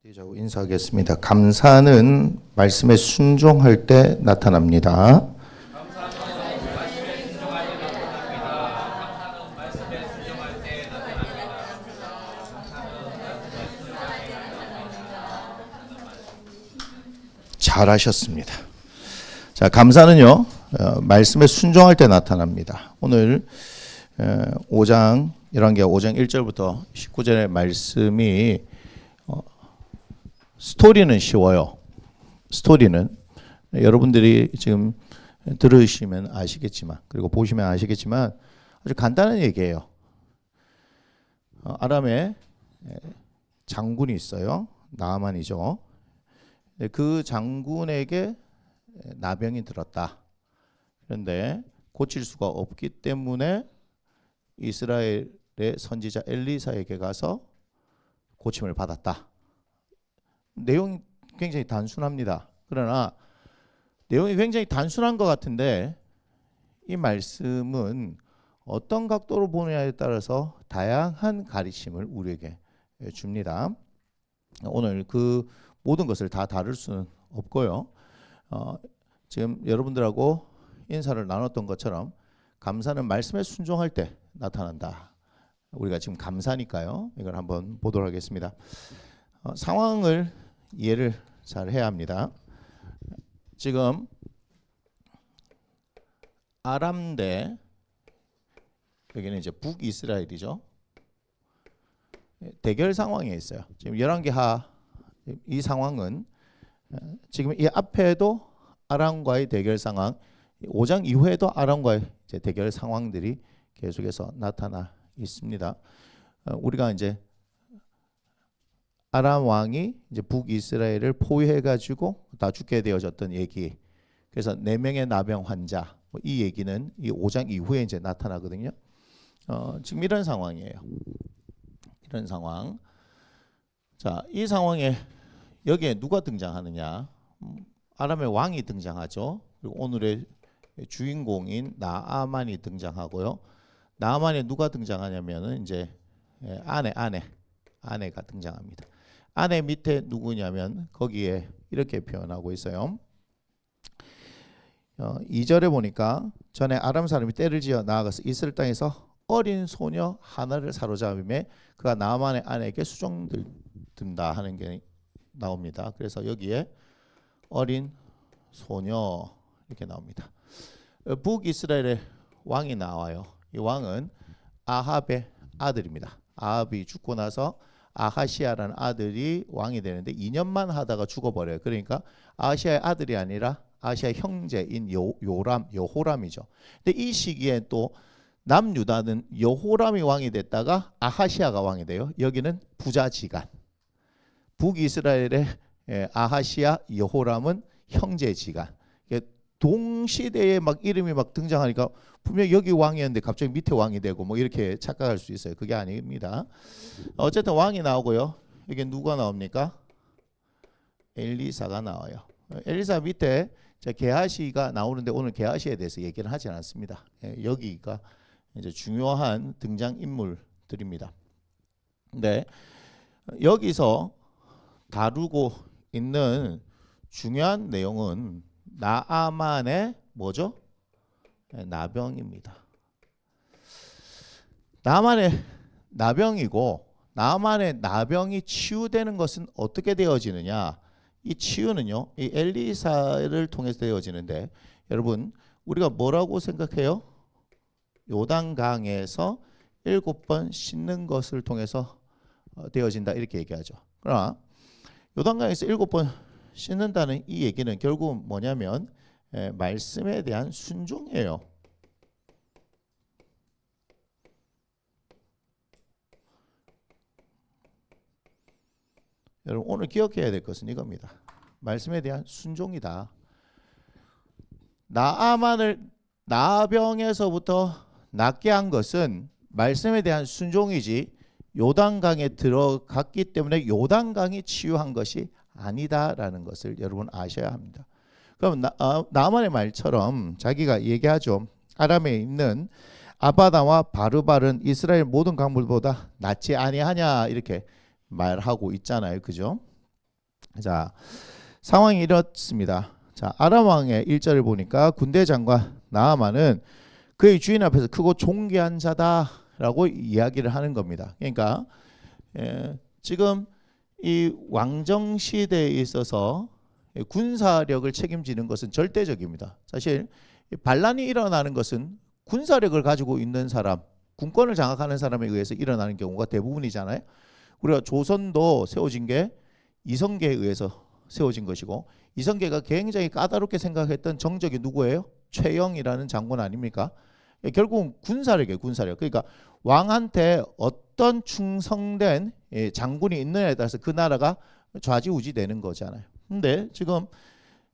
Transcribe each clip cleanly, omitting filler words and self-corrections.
기자고 인사하겠습니다. 감사는 말씀에 순종할 때 나타납니다. 잘하셨습니다. 자, 감사는요, 말씀에 순종할 때 나타납니다. 오늘 5장 11개 5장 1절부터 19절의 말씀이 스토리는 쉬워요. 스토리는 여러분들이 지금 들으시면 아시겠지만, 그리고 보시면 아시겠지만 아주 간단한 얘기예요. 아람에 장군이 있어요. 나아만이죠. 그 장군에게 나병이 들었다. 그런데 고칠 수가 없기 때문에 이스라엘의 선지자 엘리사에게 가서 고침을 받았다. 내용이 굉장히 단순합니다. 그러나 내용이 굉장히 단순한 것 같은데 이 말씀은 어떤 각도로 보느냐에 따라서 다양한 가르침을 우리에게 줍니다. 오늘 그 모든 것을 다 다룰 수는 없고요. 지금 여러분들하고 인사를 나눴던 것처럼 감사는 말씀에 순종할 때 나타난다. 우리가 지금 감사니까요. 이걸 한번 보도록 하겠습니다. 상황을 이해를 잘 해야 합니다. 지금 아람 대 여기는 이제 북이스라엘이죠. 대결 상황에 있어요. 지금 11개 이 상황은 지금 이 앞에도 아람과의 대결 상황, 5장 이후에도 아람과의 이제 대결 상황들이 계속해서 나타나 있습니다. 우리가 이제 아람 왕이 이제 북이스라엘을 포위해 가지고 다 죽게 되어졌던 얘기. 그래서 4명의 나병 환자. 이 얘기는 이 5장 이후에 이제 나타나거든요. 지금 이런 상황이에요. 이런 상황. 자, 이 상황에 여기에 누가 등장하느냐? 아람의 왕이 등장하죠. 그리고 오늘의 주인공인 나아만이 등장하고요. 나아만에 누가 등장하냐면은 이제 아내가 등장합니다. 아내 밑에 누구냐면 거기에 이렇게 표현하고 있어요. 2절에 보니까 전에 아람 사람이 떼를 지어 나아가서 이스라엘 땅에서 어린 소녀 하나를 사로잡음에 그가 나아만의 아내에게 수종든다 하는 게 나옵니다. 그래서 여기에 어린 소녀 이렇게 나옵니다. 북이스라엘의 왕이 나와요. 이 왕은 아합의 아들입니다. 아합이 죽고 나서 아하시아라는 아들이 왕이 되는데 2년만 하다가 죽어버려요. 그러니까 아하시아의 아들이 아니라 아하시아의 형제인 여호람이죠. 근데 이 시기에 또 남유다는 여호람이 왕이 됐다가 아하시아가 왕이 돼요. 여기는 부자지간. 북이스라엘의 아하시아 여호람은 형제지간. 동시대에 막 이름이 막 등장하니까 분명히 여기 왕이었는데 갑자기 밑에 왕이 되고 뭐 이렇게 착각할 수 있어요. 그게 아닙니다. 어쨌든 왕이 나오고요. 여기 누가 나옵니까? 엘리사가 나와요. 엘리사 밑에 게하시가 나오는데 오늘 게하시에 대해서 얘기는 하지 않습니다. 여기가 이제 중요한 등장 인물들입니다. 근데 여기서 다루고 있는 중요한 내용은 나아만의 뭐죠? 나병입니다. 나아만의 나병이고 나아만의 나병이 치유되는 것은 어떻게 되어지느냐? 이 치유는요, 이 엘리사를 통해서 되어지는데 여러분 우리가 뭐라고 생각해요? 요단강에서 7번 씻는 것을 통해서 되어진다 이렇게 얘기하죠. 그러나 요단강에서 7번 씻는다는 이 얘기는 결국 뭐냐면 말씀에 대한 순종이에요. 여러분 오늘 기억해야 될 것은 이겁니다. 말씀에 대한 순종이다. 나아만을 나병에서부터 낫게 한 것은 말씀에 대한 순종이지 요단강에 들어갔기 때문에 요단강이 치유한 것이 아니다라는 것을 여러분 아셔야 합니다. 그럼 나만의 말처럼 자기가 얘기하죠. 아람에 있는 아바다와 바르발은 이스라엘 모든 강물보다 낫지 아니하냐 이렇게 말하고 있잖아요. 그죠? 자, 상황이 이렇습니다. 자, 아람 왕의 1절을 보니까 군대 장관 나아만은 그의 주인 앞에서 크고 존귀한 자다라고 이야기를 하는 겁니다. 그러니까 지금 이 왕정 시대에 있어서 군사력을 책임지는 것은 절대적입니다. 사실 반란이 일어나는 것은 군사력을 가지고 있는 사람, 군권을 장악하는 사람에 의해서 일어나는 경우가 대부분이잖아요. 우리가 조선도 세워진 게 이성계에 의해서 세워진 것이고, 이성계가 굉장히 까다롭게 생각했던 정적이 누구예요? 최영이라는 장군 아닙니까? 결국은 군사력이에요. 군사력. 그러니까 왕한테 어떤 충성된 장군이 있느냐에 따라서 그 나라가 좌지우지 되는 거잖아요. 근데 지금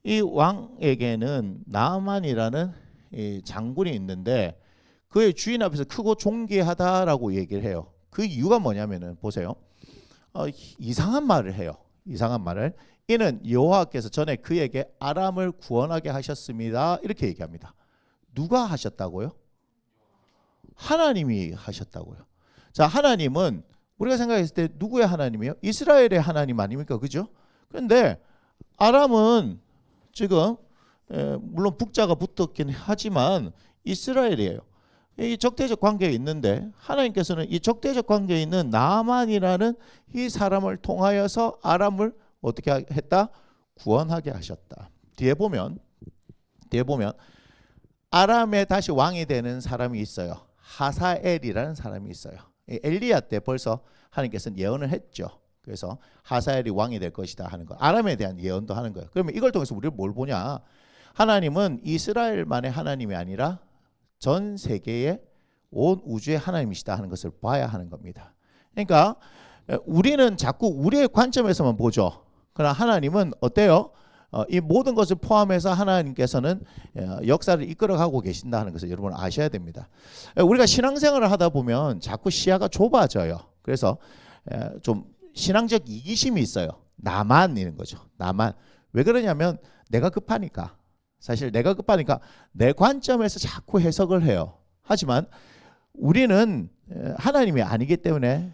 이 왕에게는 나아만이라는 이 장군이 있는데 그의 주인 앞에서 크고 존귀하다라고 얘기를 해요. 그 이유가 뭐냐면은 보세요. 이상한 말을 해요. 이상한 말을. 이는 여호와께서 전에 그에게 아람을 구원하게 하셨습니다. 이렇게 얘기합니다. 누가 하셨다고요? 하나님이 하셨다고요. 자, 하나님은 우리가 생각했을 때 누구의 하나님이에요? 이스라엘의 하나님 아닙니까? 그죠? 그런데 아람은 지금 물론 북자가 붙었긴 하지만 이스라엘이에요. 이 적대적 관계에 있는데 하나님께서는 이 적대적 관계에 있는 나아만이라는 이 사람을 통하여서 아람을 어떻게 했다? 구원하게 하셨다. 뒤에 보면 아람에 다시 왕이 되는 사람이 있어요. 하사엘이라는 사람이 있어요. 엘리야 때 벌써 하나님께서는 예언을 했죠. 그래서 하사엘이 왕이 될 것이다 하는 거. 아람에 대한 예언도 하는 거예요. 그러면 이걸 통해서 우리가 뭘 보냐? 하나님은 이스라엘만의 하나님이 아니라 전 세계의 온 우주의 하나님이시다 하는 것을 봐야 하는 겁니다. 그러니까 우리는 자꾸 우리의 관점에서만 보죠. 그러나 하나님은 어때요? 이 모든 것을 포함해서 하나님께서는 역사를 이끌어가고 계신다 하는 것을 여러분 아셔야 됩니다. 우리가 신앙생활을 하다 보면 자꾸 시야가 좁아져요. 그래서 좀 신앙적 이기심이 있어요. 나만 이런 거죠. 나만. 왜 그러냐면 내가 급하니까. 사실 내가 급하니까 내 관점에서 자꾸 해석을 해요. 하지만 우리는 하나님이 아니기 때문에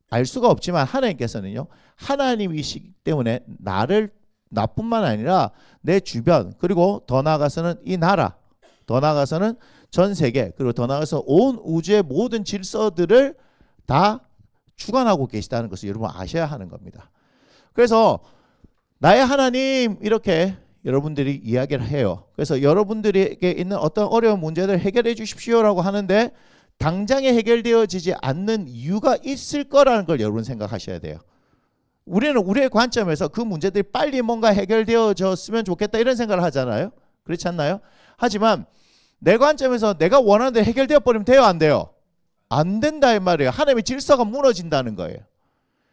알 수가 없지만 하나님께서는요. 하나님이시기 때문에 나뿐만 아니라 내 주변 그리고 더 나아가서는 이 나라 더 나아가서는 전 세계 그리고 더 나아가서 온 우주의 모든 질서들을 다 주관하고 계시다는 것을 여러분 아셔야 하는 겁니다. 그래서 나의 하나님 이렇게 여러분들이 이야기를 해요. 그래서 여러분들에게 있는 어떤 어려운 문제들 해결해 주십시오라고 하는데 당장에 해결되어지지 않는 이유가 있을 거라는 걸 여러분 생각하셔야 돼요. 우리는 우리의 관점에서 그 문제들이 빨리 뭔가 해결되어졌으면 좋겠다 이런 생각을 하잖아요. 그렇지 않나요? 하지만 내 관점에서 내가 원하는 대로 해결되어 버리면 돼요? 안 돼요? 안 된다 이 말이에요. 하나님의 질서가 무너진다는 거예요.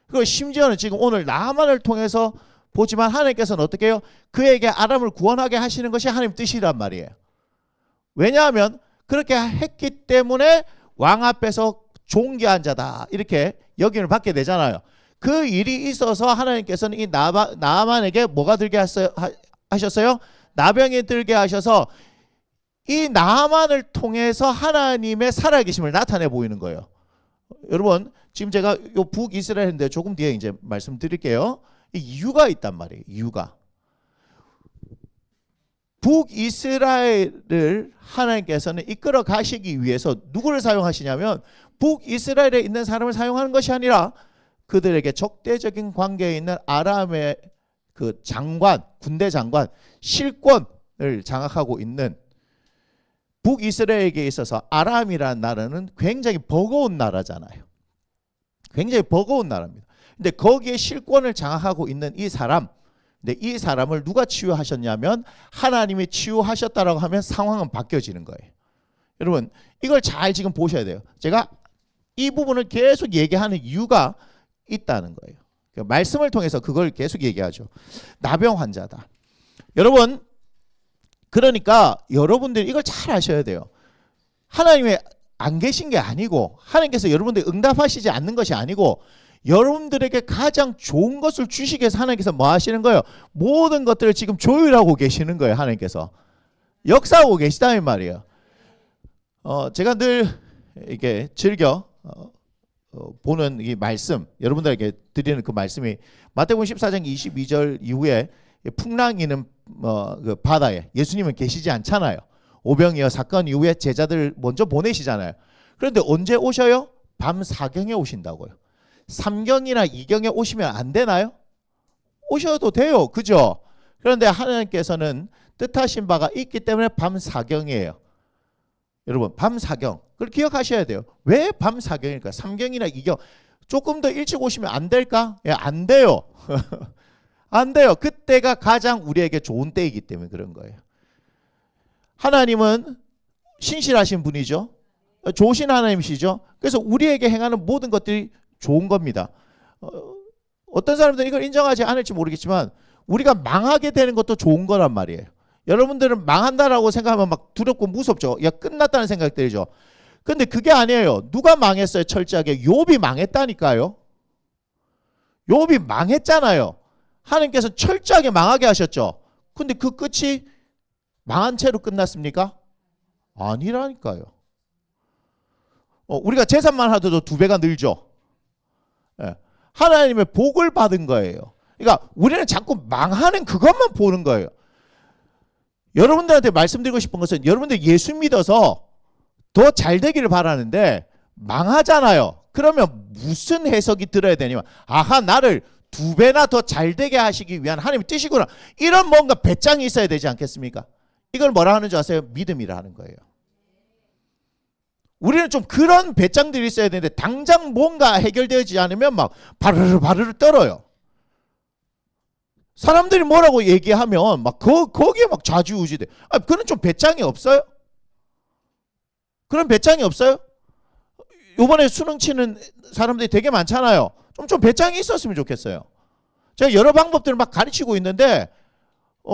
그리고 심지어는 지금 오늘 나만을 통해서 보지만 하나님께서는 어떻게 해요? 그에게 아람을 구원하게 하시는 것이 하나님 뜻이란 말이에요. 왜냐하면 그렇게 했기 때문에 왕 앞에서 존귀한 자다 이렇게 여김을 받게 되잖아요. 그 일이 있어서 하나님께서는 이 나아만에게 뭐가 들게 하셨어요? 나병이 들게 하셔서 이 나아만을 통해서 하나님의 살아계심을 나타내 보이는 거예요. 여러분 지금 제가 요 북이스라엘인데 조금 뒤에 이제 말씀드릴게요. 이유가 있단 말이에요. 이유가 북이스라엘을 하나님께서는 이끌어 가시기 위해서 누구를 사용하시냐면 북이스라엘에 있는 사람을 사용하는 것이 아니라 그들에게 적대적인 관계에 있는 아람의 그 장관, 군대 장관, 실권을 장악하고 있는 북이스라엘에게 있어서 아람이라는 나라는 굉장히 버거운 나라잖아요. 굉장히 버거운 나라입니다. 근데 거기에 실권을 장악하고 있는 이 사람, 근데 이 사람을 누가 치유하셨냐면 하나님이 치유하셨다라고 하면 상황은 바뀌어지는 거예요. 여러분 이걸 잘 지금 보셔야 돼요. 제가 이 부분을 계속 얘기하는 이유가 있다는 거예요. 그러니까 말씀을 통해서 그걸 계속 얘기하죠. 나병 환자다. 여러분 그러니까 여러분들이 이걸 잘 아셔야 돼요. 하나님이 안 계신 게 아니고 하나님께서 여러분들 응답하시지 않는 것이 아니고 여러분들에게 가장 좋은 것을 주시기 위해서 하나님께서 뭐 하시는 거예요? 모든 것들을 지금 조율하고 계시는 거예요. 하나님께서 역사하고 계시다 이 말이에요. 제가 늘 이게 즐겨 보는 이 말씀, 여러분들에게 드리는 그 말씀이 마태복음 14장 22절 이후에 풍랑이는 그 바다에 예수님은 계시지 않잖아요. 오병이어 사건 이후에 제자들 먼저 보내시잖아요. 그런데 언제 오셔요? 밤 4경에 오신다고요. 3경이나 2경에 오시면 안 되나요? 오셔도 돼요. 그죠? 그런데 하나님께서는 뜻하신 바가 있기 때문에 밤 4경이에요. 여러분, 밤 4경. 그걸 기억하셔야 돼요. 왜 밤 4경일까? 3경이나 2경. 조금 더 일찍 오시면 안 될까? 예, 안 돼요. 안 돼요. 그때가 가장 우리에게 좋은 때이기 때문에 그런 거예요. 하나님은 신실하신 분이죠. 좋으신 하나님이시죠. 그래서 우리에게 행하는 모든 것들이 좋은 겁니다. 어떤 사람들은 이걸 인정하지 않을지 모르겠지만 우리가 망하게 되는 것도 좋은 거란 말이에요. 여러분들은 망한다라고 생각하면 막 두렵고 무섭죠. 야, 끝났다는 생각 들죠. 근데 그게 아니에요. 누가 망했어요? 철저하게 욥이 망했다니까요. 욥이 망했잖아요. 하나님께서 철저하게 망하게 하셨죠. 근데 그 끝이 망한 채로 끝났습니까? 아니라니까요. 우리가 재산만 하더라도 2배가 늘죠. 예. 하나님의 복을 받은 거예요. 그러니까 우리는 자꾸 망하는 그것만 보는 거예요. 여러분들한테 말씀드리고 싶은 것은 여러분들 예수 믿어서 더 잘 되기를 바라는데 망하잖아요. 그러면 무슨 해석이 들어야 되냐면 아하, 나를 2배나 더 잘 되게 하시기 위한 하나님의 뜻이구나. 이런 뭔가 배짱이 있어야 되지 않겠습니까? 이걸 뭐라 하는 줄 아세요? 믿음이라 하는 거예요. 우리는 좀 그런 배짱들이 있어야 되는데 당장 뭔가 해결되지 않으면 막 바르르 떨어요. 사람들이 뭐라고 얘기하면 막 거기에 막 좌지우지돼. 그런 좀 배짱이 없어요? 그런 배짱이 없어요? 요번에 수능 치는 사람들이 되게 많잖아요. 좀 배짱이 있었으면 좋겠어요. 제가 여러 방법들을 막 가르치고 있는데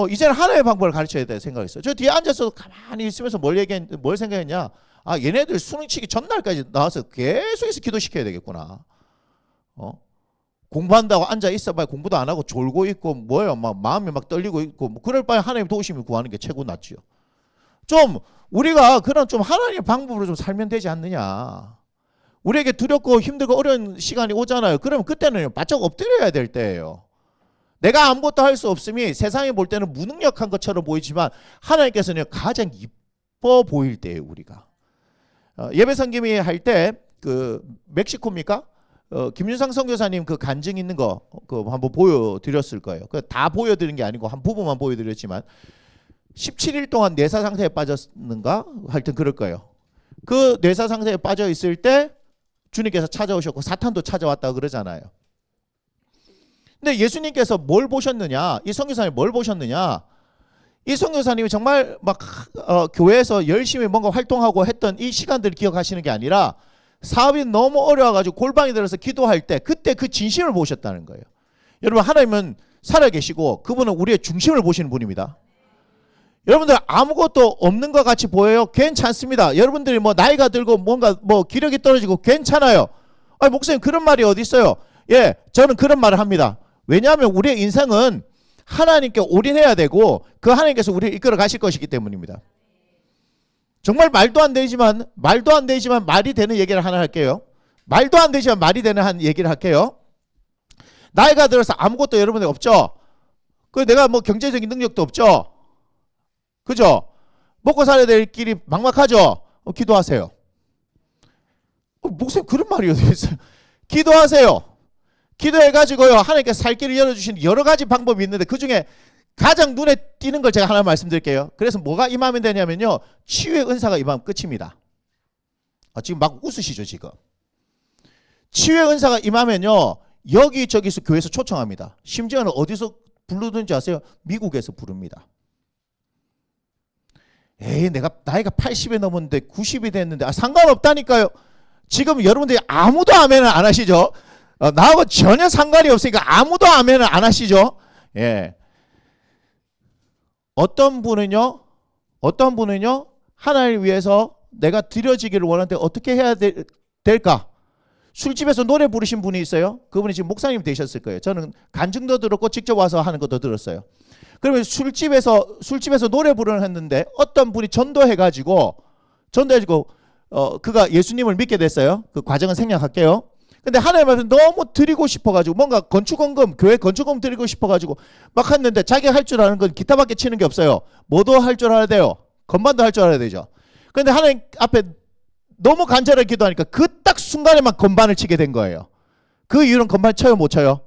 이제는 하나의 방법을 가르쳐야 될 생각이 있어요. 저 뒤에 앉아서 가만히 있으면서 뭘 생각했냐? 얘네들 수능 치기 전날까지 나와서 계속해서 기도시켜야 되겠구나. 공부한다고 앉아 있어봐야 공부도 안 하고 졸고 있고 뭐예요? 막 마음이 막 떨리고 있고 그럴 바에 하나님 도우심을 구하는 게 최고 낫지요. 좀 우리가 그런 좀 하나님의 방법으로 좀 살면 되지 않느냐. 우리에게 두렵고 힘들고 어려운 시간이 오잖아요. 그러면 그때는 바짝 엎드려야 될 때예요. 내가 아무것도 할 수 없음이 세상에 볼 때는 무능력한 것처럼 보이지만 하나님께서는 가장 이뻐 보일 때예요. 우리가 예배 선교회 할 때 그 멕시코입니까? 김윤상 선교사님 그 간증 있는 거 그 한번 보여드렸을 거예요. 그 다 보여드린 게 아니고 한 부분만 보여드렸지만 17일 동안 뇌사 상태에 빠졌는가? 하여튼 그럴 거예요. 그 뇌사 상태에 빠져 있을 때 주님께서 찾아오셨고 사탄도 찾아왔다고 그러잖아요. 근데 예수님께서 뭘 보셨느냐? 이 선교사님이 뭘 보셨느냐? 이 선교사님이 정말 막 교회에서 열심히 뭔가 활동하고 했던 이 시간들을 기억하시는 게 아니라 사업이 너무 어려워가지고 골방에 들어서 기도할 때 그때 그 진심을 보셨다는 거예요. 여러분, 하나님은 살아계시고 그분은 우리의 중심을 보시는 분입니다. 여러분들 아무것도 없는 것 같이 보여요? 괜찮습니다. 여러분들이 뭐 나이가 들고 뭔가 뭐 기력이 떨어지고 괜찮아요. 목사님 그런 말이 어디 있어요? 예, 저는 그런 말을 합니다. 왜냐하면 우리의 인생은 하나님께 올인해야 되고 그 하나님께서 우리를 이끌어 가실 것이기 때문입니다. 정말 말도 안 되지만 말이 되는 얘기를 하나 할게요. 말도 안 되지만 말이 되는 한 얘기를 할게요. 나이가 들어서 아무것도 여러분들 없죠? 그 내가 뭐 경제적인 능력도 없죠? 그죠? 먹고 살아야 될 길이 막막하죠? 기도하세요. 목사님 그런 말이 어디 있어요? 기도하세요. 기도해가지고요 하나님께서 살 길을 열어주시는 여러 가지 방법이 있는데 그 중에 가장 눈에 띄는 걸 제가 하나 말씀드릴게요. 그래서 뭐가 임하면 되냐면요 치유의 은사가 임하면 끝입니다. 지금 막 웃으시죠 지금. 치유의 은사가 임하면요 여기저기서 교회에서 초청합니다. 심지어는 어디서 부르든지 아세요? 미국에서 부릅니다. 에이 내가 나이가 80이 넘었는데 90이 됐는데 상관없다니까요. 지금 여러분들이 아무도 아멘을 안 하시죠? 나하고 전혀 상관이 없으니까 아무도 아멘을 안 하시죠? 예. 어떤 분은요 하나님을 위해서 내가 드려지기를 원하는데 어떻게 해야 될까? 술집에서 노래 부르신 분이 있어요. 그분이 지금 목사님 되셨을 거예요. 저는 간증도 들었고 직접 와서 하는 것도 들었어요. 그러면 술집에서 노래 부르는 했는데 어떤 분이 전도해가지고 그가 예수님을 믿게 됐어요. 그 과정은 생략할게요. 근데 하나님 앞에 너무 드리고 싶어가지고 뭔가 건축원금, 교회 건축원금 드리고 싶어가지고 막 했는데 자기가 할 줄 아는 건 기타밖에 치는 게 없어요. 뭐도 할 줄 알아야 돼요. 건반도 할 줄 알아야 되죠. 근데 하나님 앞에 너무 간절하게 기도하니까 그 딱 순간에만 건반을 치게 된 거예요. 그 이후로는 건반 쳐요, 못 쳐요?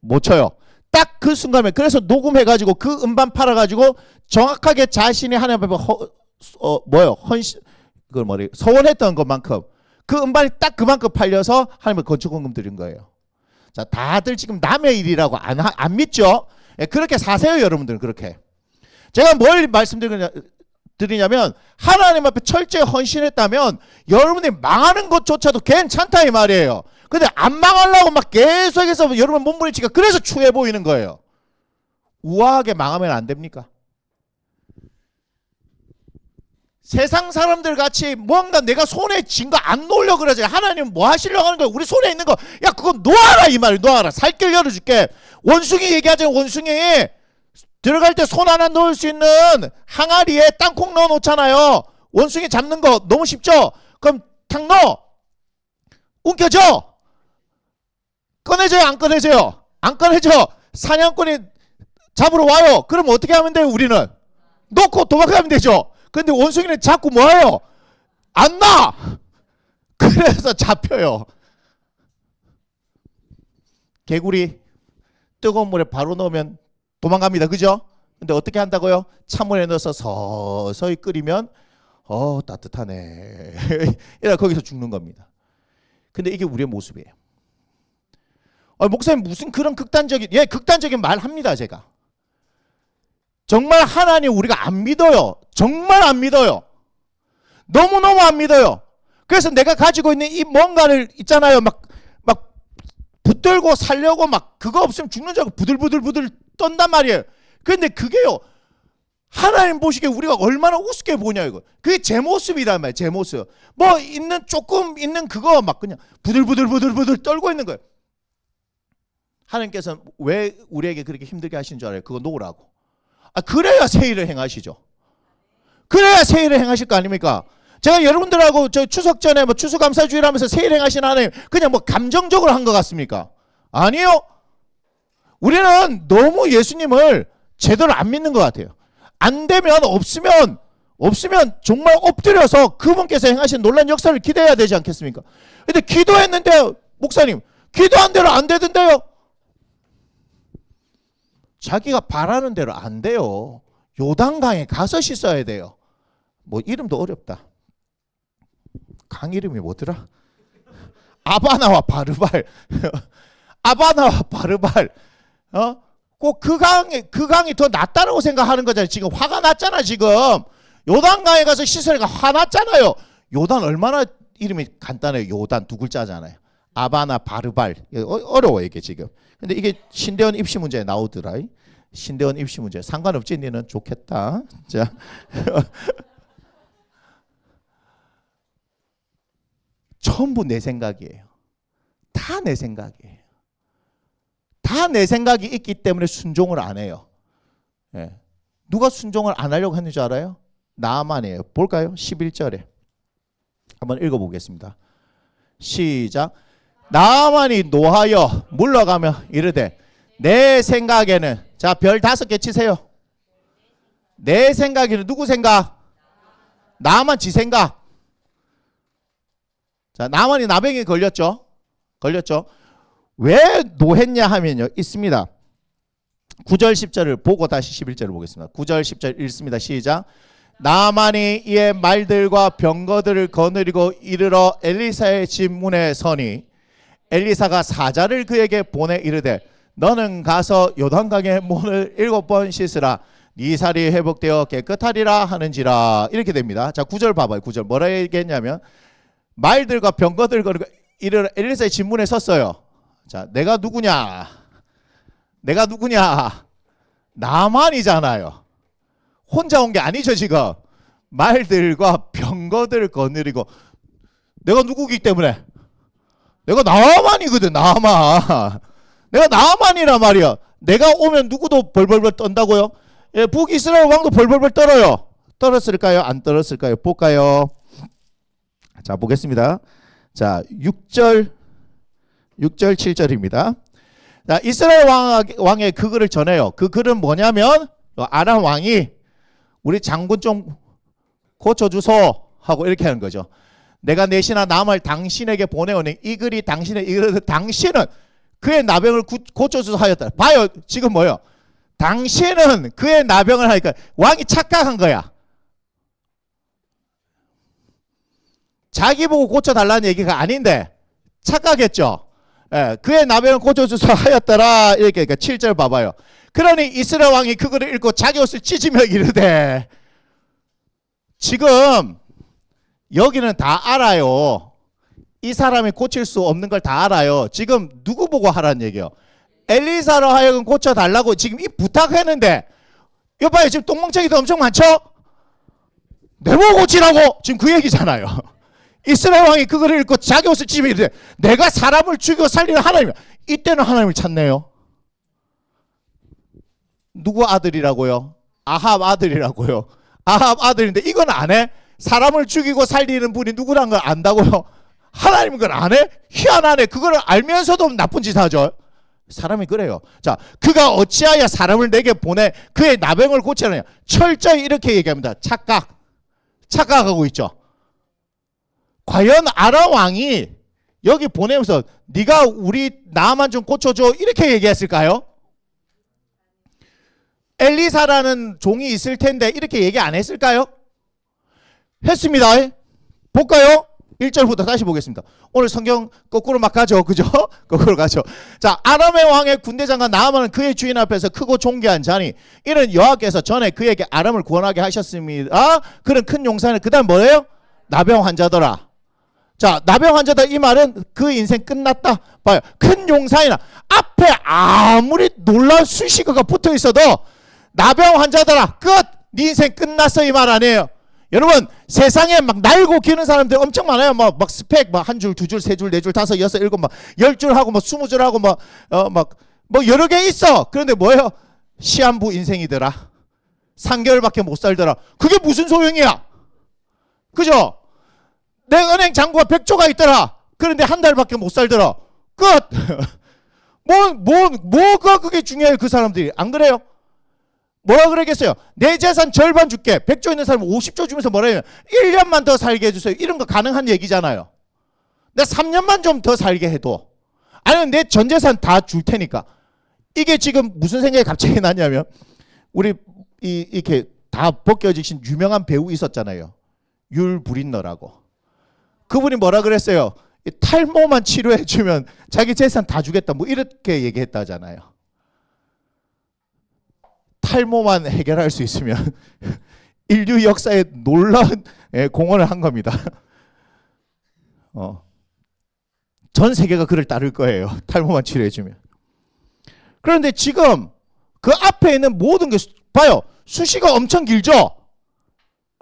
못 쳐요. 딱 그 순간에. 그래서 녹음해가지고 그 음반 팔아가지고 정확하게 자신이 하나님 앞에 서원했던 것만큼 그 음반이 딱 그만큼 팔려서 하나님의 건축원금 드린 거예요. 자, 다들 지금 남의 일이라고 안 믿죠? 예, 그렇게 사세요, 여러분들은. 그렇게. 제가 뭘 말씀드리냐면 하나님 앞에 철저히 헌신했다면 여러분이 망하는 것조차도 괜찮다 이 말이에요. 근데 안 망하려고 막 계속해서 여러분 몸부림치니까 그래서 추해 보이는 거예요. 우아하게 망하면 안 됩니까? 세상 사람들 같이 뭔가 내가 손에 쥔 거 안 놓으려고 그러지. 하나님 뭐 하시려고 하는 거야? 우리 손에 있는 거, 야, 그거 놓아라 이 말이야. 놓아라. 살길 열어줄게. 원숭이 얘기하자면 원숭이 들어갈 때 손 하나 놓을 수 있는 항아리에 땅콩 넣어 놓잖아요. 원숭이 잡는 거 너무 쉽죠? 그럼 탁 넣어. 움켜줘. 꺼내져요, 안 꺼내져요? 안 꺼내져. 사냥꾼이 잡으러 와요. 그럼 어떻게 하면 돼요, 우리는? 놓고 도망가면 되죠. 근데 원숭이는 자꾸 뭐해요? 안 나! 그래서 잡혀요. 개구리 뜨거운 물에 바로 넣으면 도망갑니다. 그죠? 근데 어떻게 한다고요? 찬물에 넣어서 서서히 끓이면 따뜻하네. 이래 거기서 죽는 겁니다. 근데 이게 우리의 모습이에요. 목사님 무슨 그런 극단적인 말 합니다. 제가. 정말 하나님 우리가 안 믿어요. 정말 안 믿어요. 너무너무 안 믿어요. 그래서 내가 가지고 있는 이 뭔가를 있잖아요. 막 붙들고 살려고 막 그거 없으면 죽는 줄 알고 부들부들 떤단 말이에요. 그런데 그게요. 하나님 보시기에 우리가 얼마나 우습게 보냐 이거. 그게 제 모습이란 말이에요. 제 모습. 뭐 조금 있는 그거 막 그냥 부들부들 떨고 있는 거예요. 하나님께서는 왜 우리에게 그렇게 힘들게 하신 줄 알아요? 그거 놓으라고. 그래야 새 일을 행하시죠. 그래야 새 일을 행하실 거 아닙니까? 제가 여러분들하고 저 추석 전에 추수감사주일 하면서 새 일 행하신 하나님 그냥 감정적으로 한 것 같습니까? 아니요. 우리는 너무 예수님을 제대로 안 믿는 것 같아요. 안 되면 없으면 정말 엎드려서 그분께서 행하신 놀라운 역사를 기대해야 되지 않겠습니까? 근데 기도했는데 목사님 기도한 대로 안 되던데요. 자기가 바라는 대로 안 돼요. 요단강에 가서 씻어야 돼요. 이름도 어렵다. 강 이름이 뭐더라? 아바나와 바르발. 아바나와 바르발. 꼭 그 강이 더 낫다라고 생각하는 거잖아요. 지금 화가 났잖아. 지금 요단강에 가서 씻으니까 화났잖아요. 요단 얼마나 이름이 간단해요. 요단 두 글자잖아요. 아바나 바르발. 어려워 이게 지금. 근데 이게 신대원 입시 문제에 나오더라. 신대원 입시 문제. 상관없지 니는 좋겠다. 자. 전부 내 생각이에요. 다 내 생각이에요. 다 내 생각이 있기 때문에 순종을 안 해요. 예. 누가 순종을 안 하려고 했는지 알아요? 나만이에요. 볼까요? 11절에. 한번 읽어보겠습니다. 시작. 나만이 노하여 물러가며 이르되 내 생각에는 자, 별 5개 치세요. 내 생각에는 누구 생각? 나만 지 생각. 자, 나만이 나병에 걸렸죠. 왜 노했냐 하면요. 있습니다. 9절 10절을 보고 다시 11절을 보겠습니다. 9절 10절 읽습니다. 시작. 나만이 이의 말들과 병거들을 거느리고 이르러 엘리사의 집 문에 서니 엘리사가 사자를 그에게 보내 이르되 너는 가서 요단강의 문을 7번 씻으라 네 살이 회복되어 깨끗하리라 하는지라. 이렇게 됩니다. 자, 9절 봐봐요. 9절 뭐라 얘기했냐면 말들과 병거들 거느리고 이르러 엘리사의 집 문에 섰어요. 자, 내가 누구냐? 나만이잖아요. 혼자 온 게 아니죠. 지금 말들과 병거들 거느리고 내가 누구기 때문에 내가 나만이거든. 내가 나만이란 말이야. 내가 오면 누구도 벌벌벌 떤다고요? 예, 북이스라엘 왕도 벌벌벌 떨어요. 떨었을까요? 안 떨었을까요? 볼까요? 자, 보겠습니다. 자, 6절 6절 7절입니다. 자, 이스라엘 왕의 그 글을 전해요. 그 글은 뭐냐면 아람 왕이 우리 장군 좀 고쳐주소 하고 이렇게 하는 거죠. 내가 내 신하 남을 당신에게 보내오니 이 글이 당신은 그의 나병을 고쳐주소 하였다. 봐요. 지금 뭐요? 당신은 그의 나병을 하니까 왕이 착각한 거야. 자기 보고 고쳐달라는 얘기가 아닌데 착각했죠. 예, 그의 나병을 고쳐주소 하였더라. 이렇게 그러니까 7절 봐봐요. 그러니 이스라엘 왕이 그거를 읽고 자기 옷을 찢으며 이르되, 지금 여기는 다 알아요. 이 사람이 고칠 수 없는 걸 다 알아요. 지금 누구 보고 하라는 얘기예요? 엘리사로 하여금 고쳐달라고 지금 이 부탁했는데, 이거 봐요. 지금 똥멍청이도 엄청 많죠? 내보고 고치라고 지금 그 얘기잖아요. 이스라엘 왕이 그거를 읽고 자기 옷을 찢으며 이르되, 내가 사람을 죽여 살리는 하나님. 이때는 하나님을 찾네요. 누구 아들이라고요? 아합 아들이라고요. 아합 아들인데 이건 안 해? 사람을 죽이고 살리는 분이 누구란 걸 안다고요? 하나님은 그걸 안 해? 희한하네. 그걸 알면서도 나쁜 짓 하죠. 사람이 그래요. 자, 그가 어찌하여 사람을 내게 보내 그의 나병을 고치느냐. 철저히 이렇게 얘기합니다. 착각하고 있죠. 과연 아람 왕이 여기 보내면서 네가 우리 나만 좀 고쳐줘 이렇게 얘기했을까요? 엘리사라는 종이 있을 텐데 이렇게 얘기 안 했을까요? 했습니다. 볼까요? 1절부터 다시 보겠습니다. 오늘 성경 거꾸로 막 가죠. 그죠? 거꾸로 가죠. 자, 아람의 왕의 군대장관 나아만은 그의 주인 앞에서 크고 존귀한 자니 이는 여호와께서 전에 그에게 아람을 구원하게 하셨습니다. 그는 큰 용사는 그 다음 뭐예요? 나병 환자더라. 자, 나병 환자다 이 말은 그 인생 끝났다. 봐요. 큰 용사이나 앞에 아무리 놀라운 수식어가 붙어 있어도 나병 환자더라. 끝. 네 인생 끝났어 이 말 아니에요. 여러분 세상에 막 날고 기는 사람들 엄청 많아요. 막 스펙 막 한 줄, 두 줄, 세 줄, 네 줄, 다섯, 여섯, 일곱, 막 10줄 하고 막 20줄 하고 막 여러 개 있어. 그런데 뭐예요? 시한부 인생이더라. 3개월밖에 못 살더라. 그게 무슨 소용이야? 그죠? 내 은행 잔고가 100조가 있더라. 그런데 한 달밖에 못 살더라. 끝. 뭐가 그게 중요해요? 그 사람들이 안 그래요? 뭐라 그러겠어요? 내 재산 절반 줄게. 100조 있는 사람은 50조 주면서 뭐라 해요? 1년만 더 살게 해주세요. 이런 거 가능한 얘기잖아요. 내 3년만 좀 더 살게 해도. 아니면 내 전 재산 다 줄 테니까. 이게 지금 무슨 생각이 갑자기 나냐면 우리 이렇게 다 벗겨지신 유명한 배우 있었잖아요. 율 브린너라고. 그분이 뭐라 그랬어요? 탈모만 치료해주면 자기 재산 다 주겠다. 뭐 이렇게 얘기했다잖아요. 탈모만 해결할 수 있으면 인류 역사에 놀라운 공헌을 한 겁니다. 전 세계가 그를 따를 거예요. 탈모만 치료해주면. 그런데 지금 그 앞에 있는 모든 게 봐요. 수식어 엄청 길죠?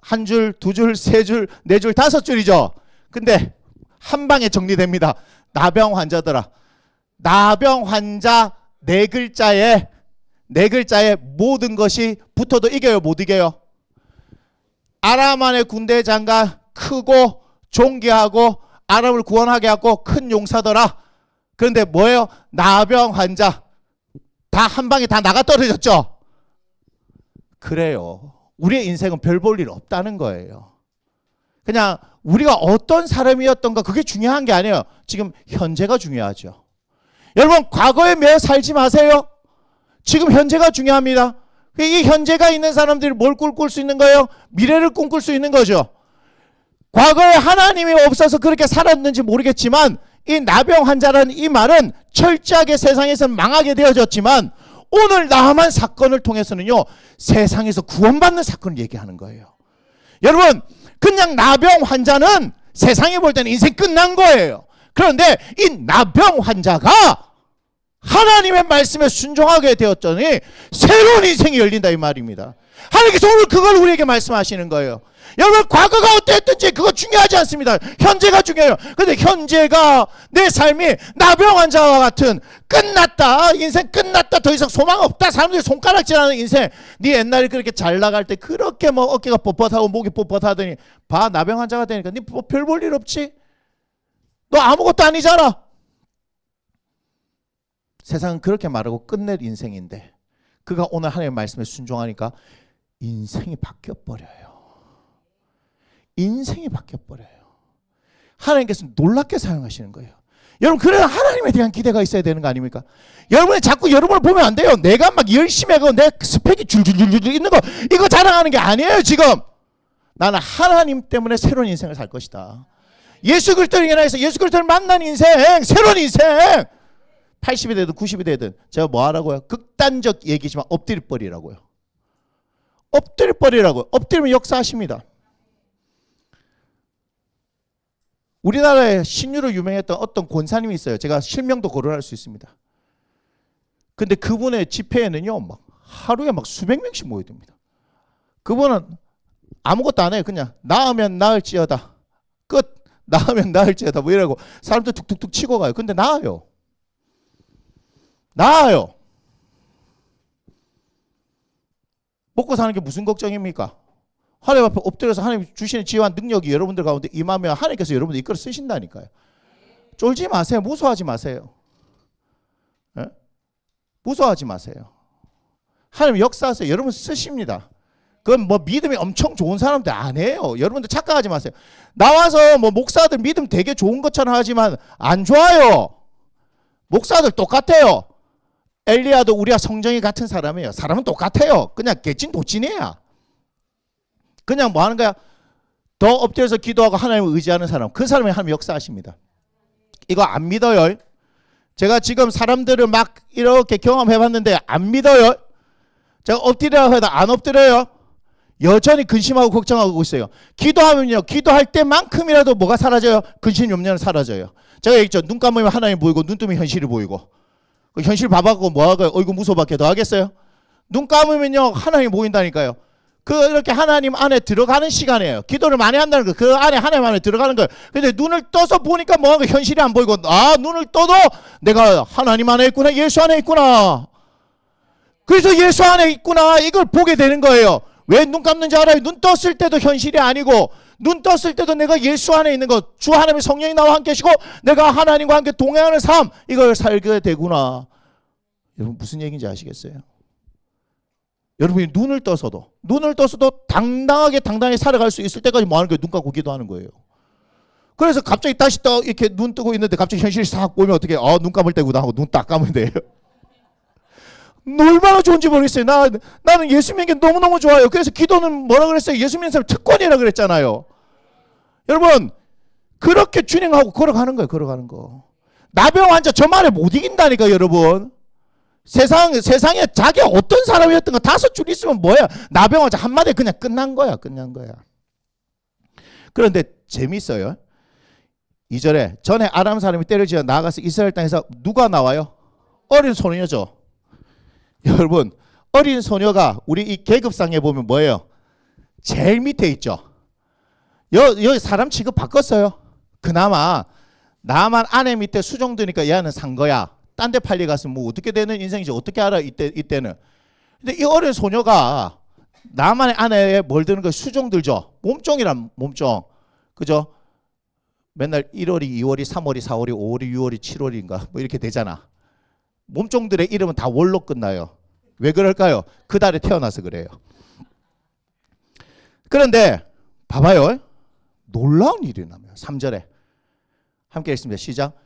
한 줄, 두 줄, 세 줄, 네 줄, 다섯 줄이죠? 근데 한 방에 정리됩니다. 나병 환자더라. 나병 환자 네 글자에 모든 것이 붙어도 이겨요, 못 이겨요? 아람만의 군대 장관 크고 존귀하고 아람을 구원하게 하고 큰 용사더라. 그런데 뭐예요? 나병 환자 다 한 방에 다 나가 떨어졌죠. 그래요. 우리의 인생은 별 볼 일 없다는 거예요. 그냥 우리가 어떤 사람이었던가 그게 중요한 게 아니에요. 지금 현재가 중요하죠. 여러분 과거에 매여 살지 마세요. 지금 현재가 중요합니다. 이 현재가 있는 사람들이 뭘 꿈꿀 수 있는 거예요? 미래를 꿈꿀 수 있는 거죠. 과거에 하나님이 없어서 그렇게 살았는지 모르겠지만 이 나병 환자라는 이 말은 철저하게 세상에서는 망하게 되어졌지만 오늘 나만 사건을 통해서는요 세상에서 구원받는 사건을 얘기하는 거예요. 여러분 그냥 나병 환자는 세상이 볼 때는 인생 끝난 거예요. 그런데 이 나병 환자가 하나님의 말씀에 순종하게 되었더니 새로운 인생이 열린다 이 말입니다. 하나님께서 오늘 그걸 우리에게 말씀하시는 거예요. 여러분 과거가 어땠든지 그거 중요하지 않습니다. 현재가 중요해요. 그런데 현재가 내 삶이 나병 환자와 같은 끝났다. 인생 끝났다. 더 이상 소망 없다. 사람들이 손가락질하는 인생. 네 옛날에 그렇게 잘 나갈 때 그렇게 뭐 어깨가 뻣뻣하고 목이 뻣뻣하더니 봐 나병 환자가 되니까 네 별 볼 일 없지? 너 아무것도 아니잖아. 세상은 그렇게 말하고 끝낼 인생인데 그가 오늘 하나님의 말씀에 순종하니까 인생이 바뀌어버려요. 인생이 바뀌어버려요. 하나님께서 놀랍게 사용하시는 거예요. 여러분, 그래야 하나님에 대한 기대가 있어야 되는 거 아닙니까? 여러분이 자꾸 여러분을 보면 안 돼요. 내가 막 열심히 하고 내 스펙이 줄줄줄줄 있는 거 이거 자랑하는 게 아니에요. 지금 나는 하나님 때문에 새로운 인생을 살 것이다. 예수 그리스도를 인하여서 예수 그리스도를 만난 인생, 새로운 인생. 80이 되든 90이 되든 제가 뭐 하라고요? 극단적 얘기지만 엎드릴 뻔이라고요. 엎드릴 뻔이라고요. 엎드리면 역사하십니다. 우리나라에 신유로 유명했던 어떤 권사님이 있어요. 제가 실명도 거론할 수 있습니다. 근데 그분의 집회에는요, 막 하루에 막 수백 명씩 모여듭니다. 그분은 아무것도 안 해요. 그냥 나으면 나을지어다. 끝. 나으면 나을지어다. 뭐 이러고 사람들 툭툭툭 치고 가요. 근데 나아요. 나아요. 먹고 사는 게 무슨 걱정입니까? 하나님 앞에 엎드려서 하나님 주시는 지혜와 능력이 여러분들 가운데 임하면 하나님께서 여러분들 이끌어 쓰신다니까요. 쫄지 마세요. 무서워하지 마세요. 네? 무서워하지 마세요. 하나님 역사하세요. 여러분 쓰십니다. 그건 뭐 믿음이 엄청 좋은 사람들 아니에요. 여러분들 착각하지 마세요. 나와서 뭐 목사들 믿음 되게 좋은 것처럼 하지만 안 좋아요. 목사들 똑같아요. 엘리야도 우리와 성정이 같은 사람이에요. 사람은 똑같아요. 그냥 개찐 도찐이야. 그냥 뭐 하는 거야? 더 엎드려서 기도하고 하나님을 의지하는 사람. 그 사람이 하나님 역사하십니다. 이거 안 믿어요? 제가 지금 사람들을 막 이렇게 경험해봤는데 안 믿어요? 제가 엎드리라고 해도 안 엎드려요? 여전히 근심하고 걱정하고 있어요. 기도하면요, 기도할 때만큼이라도 뭐가 사라져요? 근심 염려는 사라져요. 제가 얘기했죠. 눈 감으면 하나님 보이고 눈 뜨면 현실이 보이고. 그 현실 봐봐고 뭐하고 어이구 무서워밖에 더 하겠어요? 눈 감으면요 하나님 보인다니까요. 그렇게 하나님 안에 들어가는 시간이에요. 기도를 많이 한다는 거. 그 안에 하나님 안에 들어가는 거예요. 근데 눈을 떠서 보니까 뭐하고 현실이 안 보이고, 아 눈을 떠도 내가 하나님 안에 있구나, 예수 안에 있구나. 그래서 예수 안에 있구나 이걸 보게 되는 거예요. 왜 눈 감는지 알아요? 눈 떴을 때도 현실이 아니고 눈 떴을 때도 내가 예수 안에 있는 것, 주 하나님의 성령이 나와 함께 계시고 내가 하나님과 함께 동행하는 삶, 이걸 살게 되구나. 여러분 무슨 얘기인지 아시겠어요? 여러분이 눈을 떠서도 당당하게 살아갈 수 있을 때까지 뭐 하는 거예요? 눈 감고 기도하는 거예요. 그래서 갑자기 다시 또 이렇게 눈 뜨고 있는데 갑자기 현실이 싹 보이면 어떻게 눈 감을 때구나 하고 눈 딱 감으면 돼요. 얼마나 좋은지 모르겠어요. 나는 예수 믿는 게 너무너무 좋아요. 그래서 기도는 뭐라 그랬어요? 예수 믿는 사람 특권이라 그랬잖아요. 여러분 그렇게 준행하고 걸어가는 거예요. 걸어가는 거. 나병 환자 저 말에 못 이긴다니까 여러분. 세상에 자기가 어떤 사람이었던 거 5줄 있으면 뭐야? 나병 환자 한마디에 그냥 끝난 거야. 그런데 재밌어요. 2절에 전에 아람 사람이 때를 지어 나아가서 이스라엘 땅에서 누가 나와요? 어린 소녀죠. 여러분 어린 소녀가 우리 이 계급상에 보면 뭐예요? 제일 밑에 있죠. 여기 사람 취급 바꿨어요. 그나마 나만 아내 밑에 수종드니까 얘는 산 거야. 딴 데 팔리 갔으면 뭐 어떻게 되는 인생인지 어떻게 알아 이때는. 근데 이 어린 소녀가 나만의 아내에 뭘 드는 거 수종들죠. 몸종이란 몸종. 그죠? 맨날 1월이 2월이 3월이 4월이 5월이 6월이 7월인가 뭐 이렇게 되잖아. 몸종들의 이름은 다 월로 끝나요. 왜 그럴까요? 그 달에 태어나서 그래요. 그런데 봐봐요. 놀라운 일이 일어나요. 3절에 함께 읽습니다. 시작.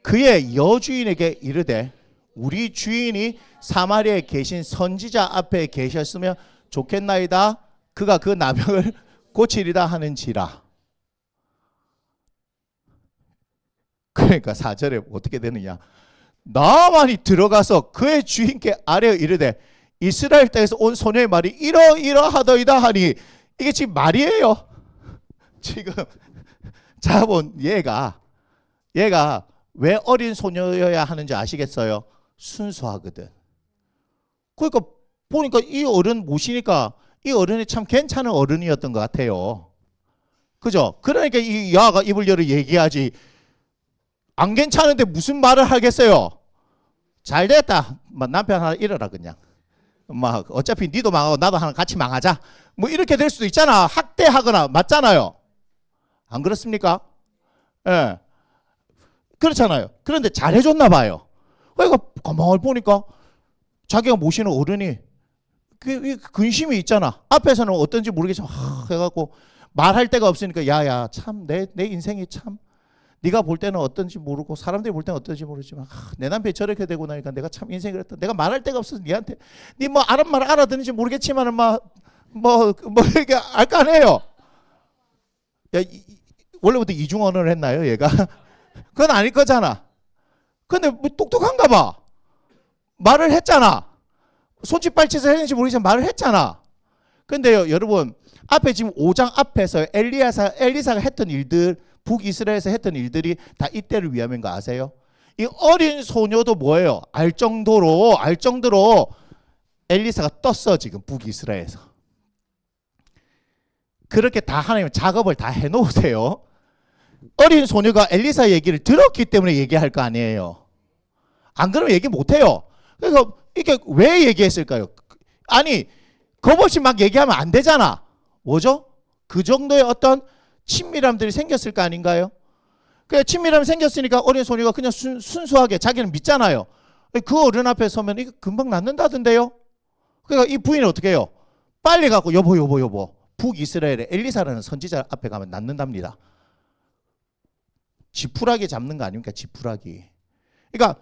그의 여주인에게 이르되 우리 주인이 사마리아에 계신 선지자 앞에 계셨으면 좋겠나이다. 그가 그 나병을 고치리다 하는지라. 그러니까 4절에 어떻게 되느냐. 나만이 들어가서 그의 주인께 아뢰어 이르되 이스라엘 땅에서 온 소녀의 말이 이러이러하더이다 하니, 이게 지금 말이에요. 지금 자본 얘가 왜 어린 소녀여야 하는지 아시겠어요? 순수하거든. 그러니까 보니까 이 어른 모시니까 이 어른이 참 괜찮은 어른이었던 것 같아요. 그죠? 그러니까 이 여아가 입을 열어 얘기하지. 안 괜찮은데 무슨 말을 하겠어요? 잘 됐다. 남편 하나 잃어라 그냥. 막 어차피 니도 망하고 나도 하나 같이 망하자. 뭐 이렇게 될 수도 있잖아. 학대하거나 맞잖아요. 안 그렇습니까? 예. 그렇잖아요. 그런데 잘해줬나 봐요. 그러니까 가만히 보니까 자기가 모시는 어른이 근심이 있잖아. 앞에서는 어떤지 모르겠지만 해갖고 말할 데가 없으니까 야야 참 내 인생이 참 네가 볼 때는 어떤지 모르고 사람들이 볼 때는 어떤지 모르지만 내 남편이 저렇게 되고 나니까 내가 참 인생이 그랬다. 내가 말할 데가 없어서 니한테 니 뭐 말 알아듣는지 모르겠지만은 뭐 이렇게 알 거 아니에요. 야 원래부터 이중언어를 했나요 얘가? 그건 아닐 거잖아. 근데 뭐 똑똑한가 봐. 말을 했잖아. 손짓 발짓을 했는지 모르겠지만 말을 했잖아. 근데요 여러분 앞에 지금 5장 앞에서 엘리사가 했던 일들 북이스라엘에서 했던 일들이 다 이때를 위함인 거 아세요? 이 어린 소녀도 뭐예요? 알 정도로 엘리사가 떴어 지금 북이스라엘에서. 그렇게 다 하나님 작업을 다 해놓으세요. 어린 소녀가 엘리사 얘기를 들었기 때문에 얘기할 거 아니에요. 안 그러면 얘기 못해요. 그러니까 이게 왜 얘기했을까요? 아니 겁없이 막 얘기하면 안 되잖아. 뭐죠? 그 정도의 어떤 친밀함들이 생겼을 거 아닌가요? 그 친밀함이 생겼으니까 어린 소녀가 그냥 순수하게 자기는 믿잖아요. 그 어른 앞에 서면 이거 금방 낫는다던데요. 그러니까 이 부인은 어떻게 해요? 빨리 가고 여보 북이스라엘의 엘리사라는 선지자 앞에 가면 낫는답니다. 지푸라기 잡는 거 아닙니까? 지푸라기. 그러니까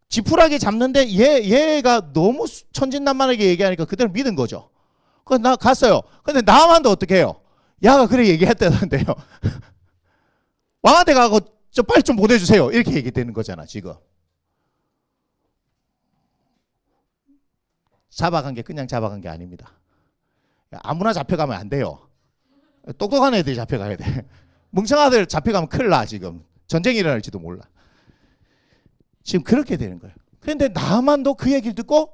지푸라기 잡는데 얘가 너무 천진난만하게 얘기하니까 그대로 믿은 거죠. 그래서 나 갔어요. 근데 나만도 어떻게 해요? 야가 그래 얘기했다던데요. 왕한테 가고 저 빨리 좀 보내주세요. 이렇게 얘기되는 거잖아 지금. 잡아간 게 그냥 잡아간 게 아닙니다. 아무나 잡혀가면 안 돼요. 똑똑한 애들이 잡혀가야 돼. 멍청아들 잡혀가면 큰일 나 지금. 전쟁이 일어날지도 몰라. 지금 그렇게 되는 거예요. 그런데 나만도 그 얘기를 듣고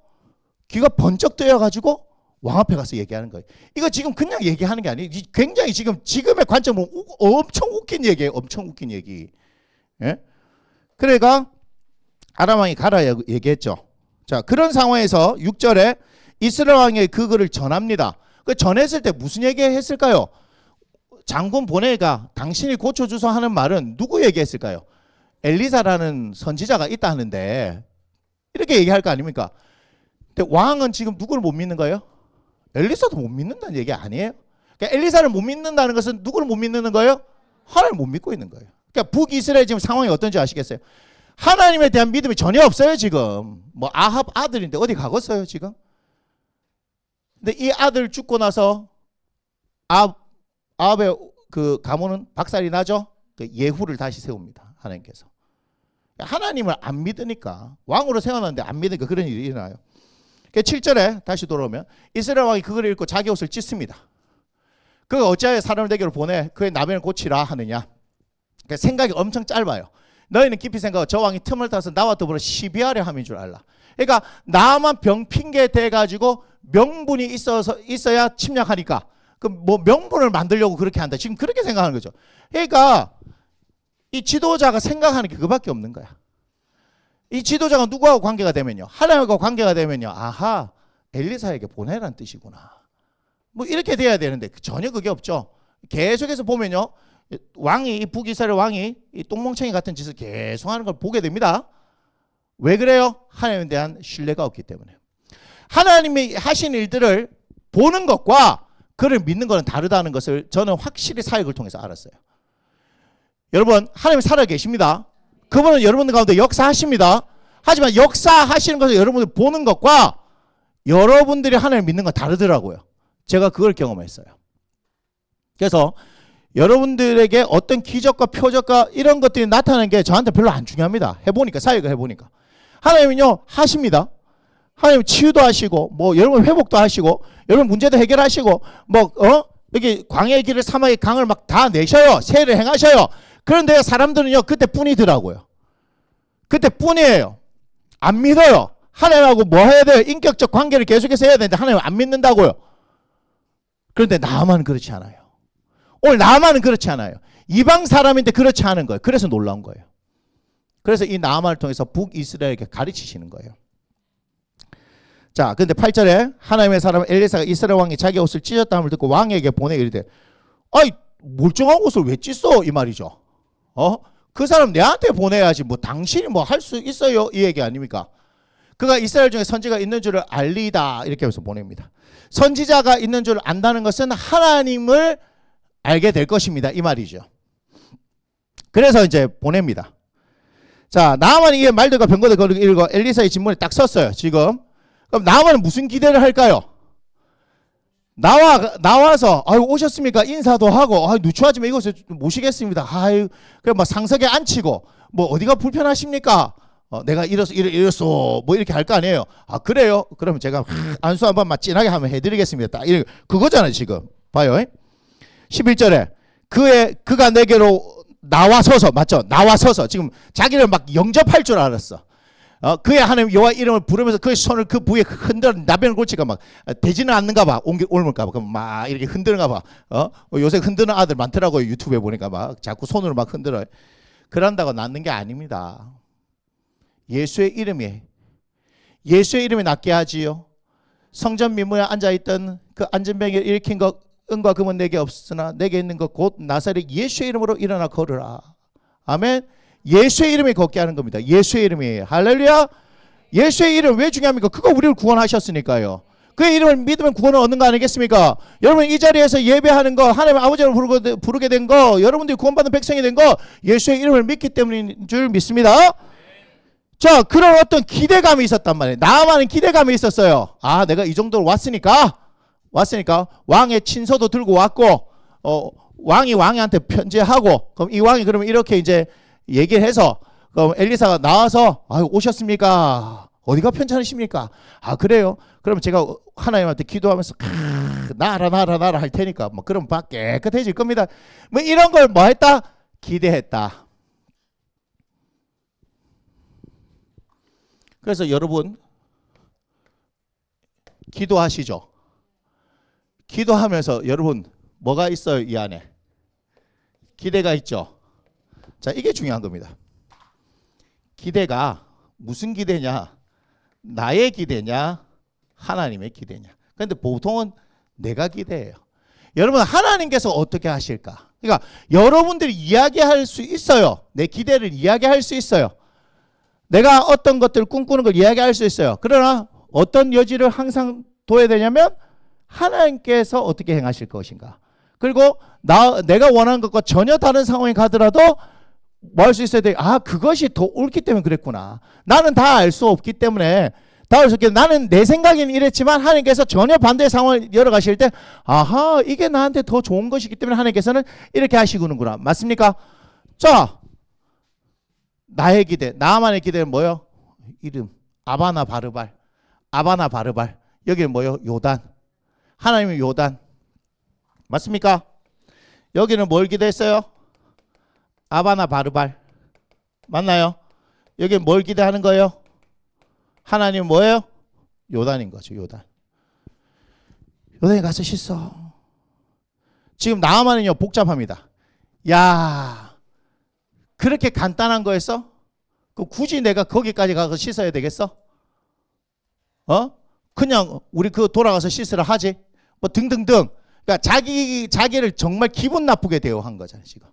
귀가 번쩍 뜨여가지고 왕 앞에 가서 얘기하는 거예요. 이거 지금 그냥 얘기하는 게 아니에요. 굉장히 지금의 관점은 엄청 웃긴 얘기예요. 엄청 웃긴 얘기. 예? 그러니까 아람 왕이 가라 얘기했죠. 자, 그런 상황에서 6절에 이스라엘 왕이 그 글을 전합니다. 그 전했을 때 무슨 얘기 했을까요? 장군 보내가 당신이 고쳐주소 하는 말은 누구 얘기했을까요? 엘리사라는 선지자가 있다 하는데 이렇게 얘기할 거 아닙니까? 근데 왕은 지금 누구를 못 믿는 거예요? 엘리사도 못 믿는다는 얘기 아니에요? 그러니까 엘리사를 못 믿는다는 것은 누구를 못 믿는 거예요? 하나님을 못 믿고 있는 거예요. 그러니까 북이스라엘 지금 상황이 어떤지 아시겠어요? 하나님에 대한 믿음이 전혀 없어요 지금. 뭐 아합 아들인데 어디 가겠어요 지금? 근데 이 아들 죽고 나서 아합의 그 가문은 박살이 나죠. 그 예후를 다시 세웁니다 하나님께서. 하나님을 안 믿으니까 왕으로 세워놨는데 안 믿으니까 그런 일이 일어나요. 7절에 다시 돌아오면 이스라엘 왕이 그걸 읽고 자기 옷을 찢습니다. 그가 어찌하여 사람을 내게로 보내 그의 나병을 고치라 하느냐. 그러니까 생각이 엄청 짧아요. 너희는 깊이 생각하고 저 왕이 틈을 타서 나와 더불어 시비하려 함인 줄 알라. 그러니까 나만 병 핑계 대가지고 명분이 있어야 침략하니까 그 뭐 명분을 만들려고 그렇게 한다. 지금 그렇게 생각하는 거죠. 그러니까 이 지도자가 생각하는 게 그거밖에 없는 거야. 이 지도자가 누구하고 관계가 되면요, 하나님과 관계가 되면요, 아하 엘리사에게 보내라는 뜻이구나. 뭐 이렇게 돼야 되는데 전혀 그게 없죠. 계속해서 보면요, 왕이 이 북이스라엘 왕이 이 똥멍청이 같은 짓을 계속하는 걸 보게 됩니다. 왜 그래요? 하나님에 대한 신뢰가 없기 때문에. 하나님이 하신 일들을 보는 것과 그를 믿는 것은 다르다는 것을 저는 확실히 사역을 통해서 알았어요. 여러분, 하나님 살아 계십니다. 그분은 여러분들 가운데 역사하십니다. 하지만 역사하시는 것을 여러분들 보는 것과 여러분들이 하나님을 믿는 건 다르더라고요. 제가 그걸 경험했어요. 그래서 여러분들에게 어떤 기적과 표적과 이런 것들이 나타나는 게 저한테 별로 안 중요합니다. 해보니까, 사역을 해보니까. 하나님은요, 하십니다. 하나님 치유도 하시고, 뭐, 여러분 회복도 하시고, 여러분 문제도 해결하시고, 여기 광야의 길을 사막의 강을 막 다 내셔요. 세를 행하셔요. 그런데 사람들은요, 그때 뿐이더라고요. 그때 뿐이에요. 안 믿어요. 하나님하고 뭐 해야 돼요? 인격적 관계를 계속해서 해야 되는데 하나님 안 믿는다고요. 그런데 나만 그렇지 않아요. 오늘 나만은 그렇지 않아요. 이방 사람인데 그렇지 않은 거예요. 그래서 놀라운 거예요. 그래서 이 나만을 통해서 북이스라엘에게 가르치시는 거예요. 자, 근데 8절에 하나님의 사람 엘리사가 이스라엘 왕이 자기 옷을 찢었다함을 듣고 왕에게 보내 이르되, 아이 멀쩡한 옷을 왜 찢어? 이 말이죠. 그 사람 내한테 보내야지 뭐 당신이 뭐 할 수 있어요 이 얘기 아닙니까? 그가 이스라엘 중에 선지자가 있는 줄을 알리다 이렇게 해서 보냅니다. 선지자가 있는 줄 안다는 것은 하나님을 알게 될 것입니다 이 말이죠. 그래서 이제 보냅니다. 자, 나아만이 이에 말들과 병거를 거르고 읽어 엘리사의 진문에 딱 섰어요 지금. 그럼 나아만은 무슨 기대를 할까요? 나와서 아유 오셨습니까? 인사도 하고 아유 누추하지만 이곳에 모시겠습니다. 아유 그래 막 상석에 앉히고 뭐 어디가 불편하십니까? 내가 이랬어 뭐 이렇게 할 거 아니에요. 아 그래요? 그러면 제가 안수 한 번만 진하게 하면 해드리겠습니다. 딱 그거잖아요 지금. 봐요. 11절에 그가 내게로 나와서서 맞죠? 나와서서 지금 자기를 막 영접할 줄 알았어. 그의 하나님 여호와 이름을 부르면서 그의 손을 그 부위에 흔들어 나병을 고치가 막 되지는 않는가 봐. 옮을까 봐. 그럼 막 이렇게 흔드는가 봐. 요새 흔드는 아들 많더라고요. 유튜브에 보니까 막 자꾸 손으로 막 흔들어요. 그런다고 낫는 게 아닙니다. 예수의 이름에 낫게 하지요. 성전 민무에 앉아있던 그 안전병을 일으킨 것 은과 금은 내게 없으나 내게 있는 것 곧 나사렛 예수의 이름으로 일어나 걸으라. 아멘. 예수의 이름에 걷게 하는 겁니다. 예수의 이름이에요. 할렐루야. 예수의 이름 왜 중요합니까? 그거 우리를 구원하셨으니까요. 그의 이름을 믿으면 구원을 얻는 거 아니겠습니까? 여러분 이 자리에서 예배하는 거 하나님 아버지를 부르게 된 거 여러분들이 구원받은 백성이 된 거 예수의 이름을 믿기 때문인 줄 믿습니다. 자, 그런 어떤 기대감이 있었단 말이에요. 나만은 기대감이 있었어요. 아, 내가 이 정도로 왔으니까 왕의 친서도 들고 왔고 왕이 왕한테 편지하고 그럼 이 왕이 그러면 이렇게 이제 얘기를 해서 그럼 엘리사가 나와서 아유 오셨습니까? 어디가 편찮으십니까? 아 그래요? 그럼 제가 하나님한테 기도하면서 나라 할 테니까 뭐 그럼 밥 깨끗해질 겁니다. 뭐 이런 걸 뭐 했다? 기대했다. 그래서 여러분 기도하시죠. 기도하면서 여러분 뭐가 있어요? 이 안에 기대가 있죠. 자, 이게 중요한 겁니다. 기대가 무슨 기대냐? 나의 기대냐? 하나님의 기대냐? 그런데 보통은 내가 기대해요. 여러분 하나님께서 어떻게 하실까? 그러니까 여러분들이 이야기할 수 있어요. 내 기대를 이야기할 수 있어요. 내가 어떤 것들을 꿈꾸는 걸 이야기할 수 있어요. 그러나 어떤 여지를 항상 둬야 되냐면 하나님께서 어떻게 행하실 것인가. 그리고 내가 원하는 것과 전혀 다른 상황이 가더라도 뭐 할 수 있어야 돼? 아 그것이 더 옳기 때문에 그랬구나. 나는 다 알 수 없기 때문에 다 알 수 없기 때문에 나는 내 생각에는 이랬지만 하나님께서 전혀 반대의 상황을 열어가실 때 아하 이게 나한테 더 좋은 것이기 때문에 하나님께서는 이렇게 하시구나. 맞습니까? 자 나의 기대 나만의 기대는 뭐요? 이름 아바나 바르발 여기는 뭐요? 요단 하나님의 요단 맞습니까? 여기는 뭘 기대했어요? 아바나 바르발 맞나요? 여기 뭘 기대하는 거예요? 하나님 뭐예요? 요단인 거죠. 요단에 가서 씻어. 지금 나아만은요 복잡합니다. 야 그렇게 간단한 거였어? 그 굳이 내가 거기까지 가서 씻어야 되겠어? 그냥 우리 그 돌아가서 씻으라 하지 뭐 등등등. 그러니까 자기를 정말 기분 나쁘게 대우한 거잖아요 지금.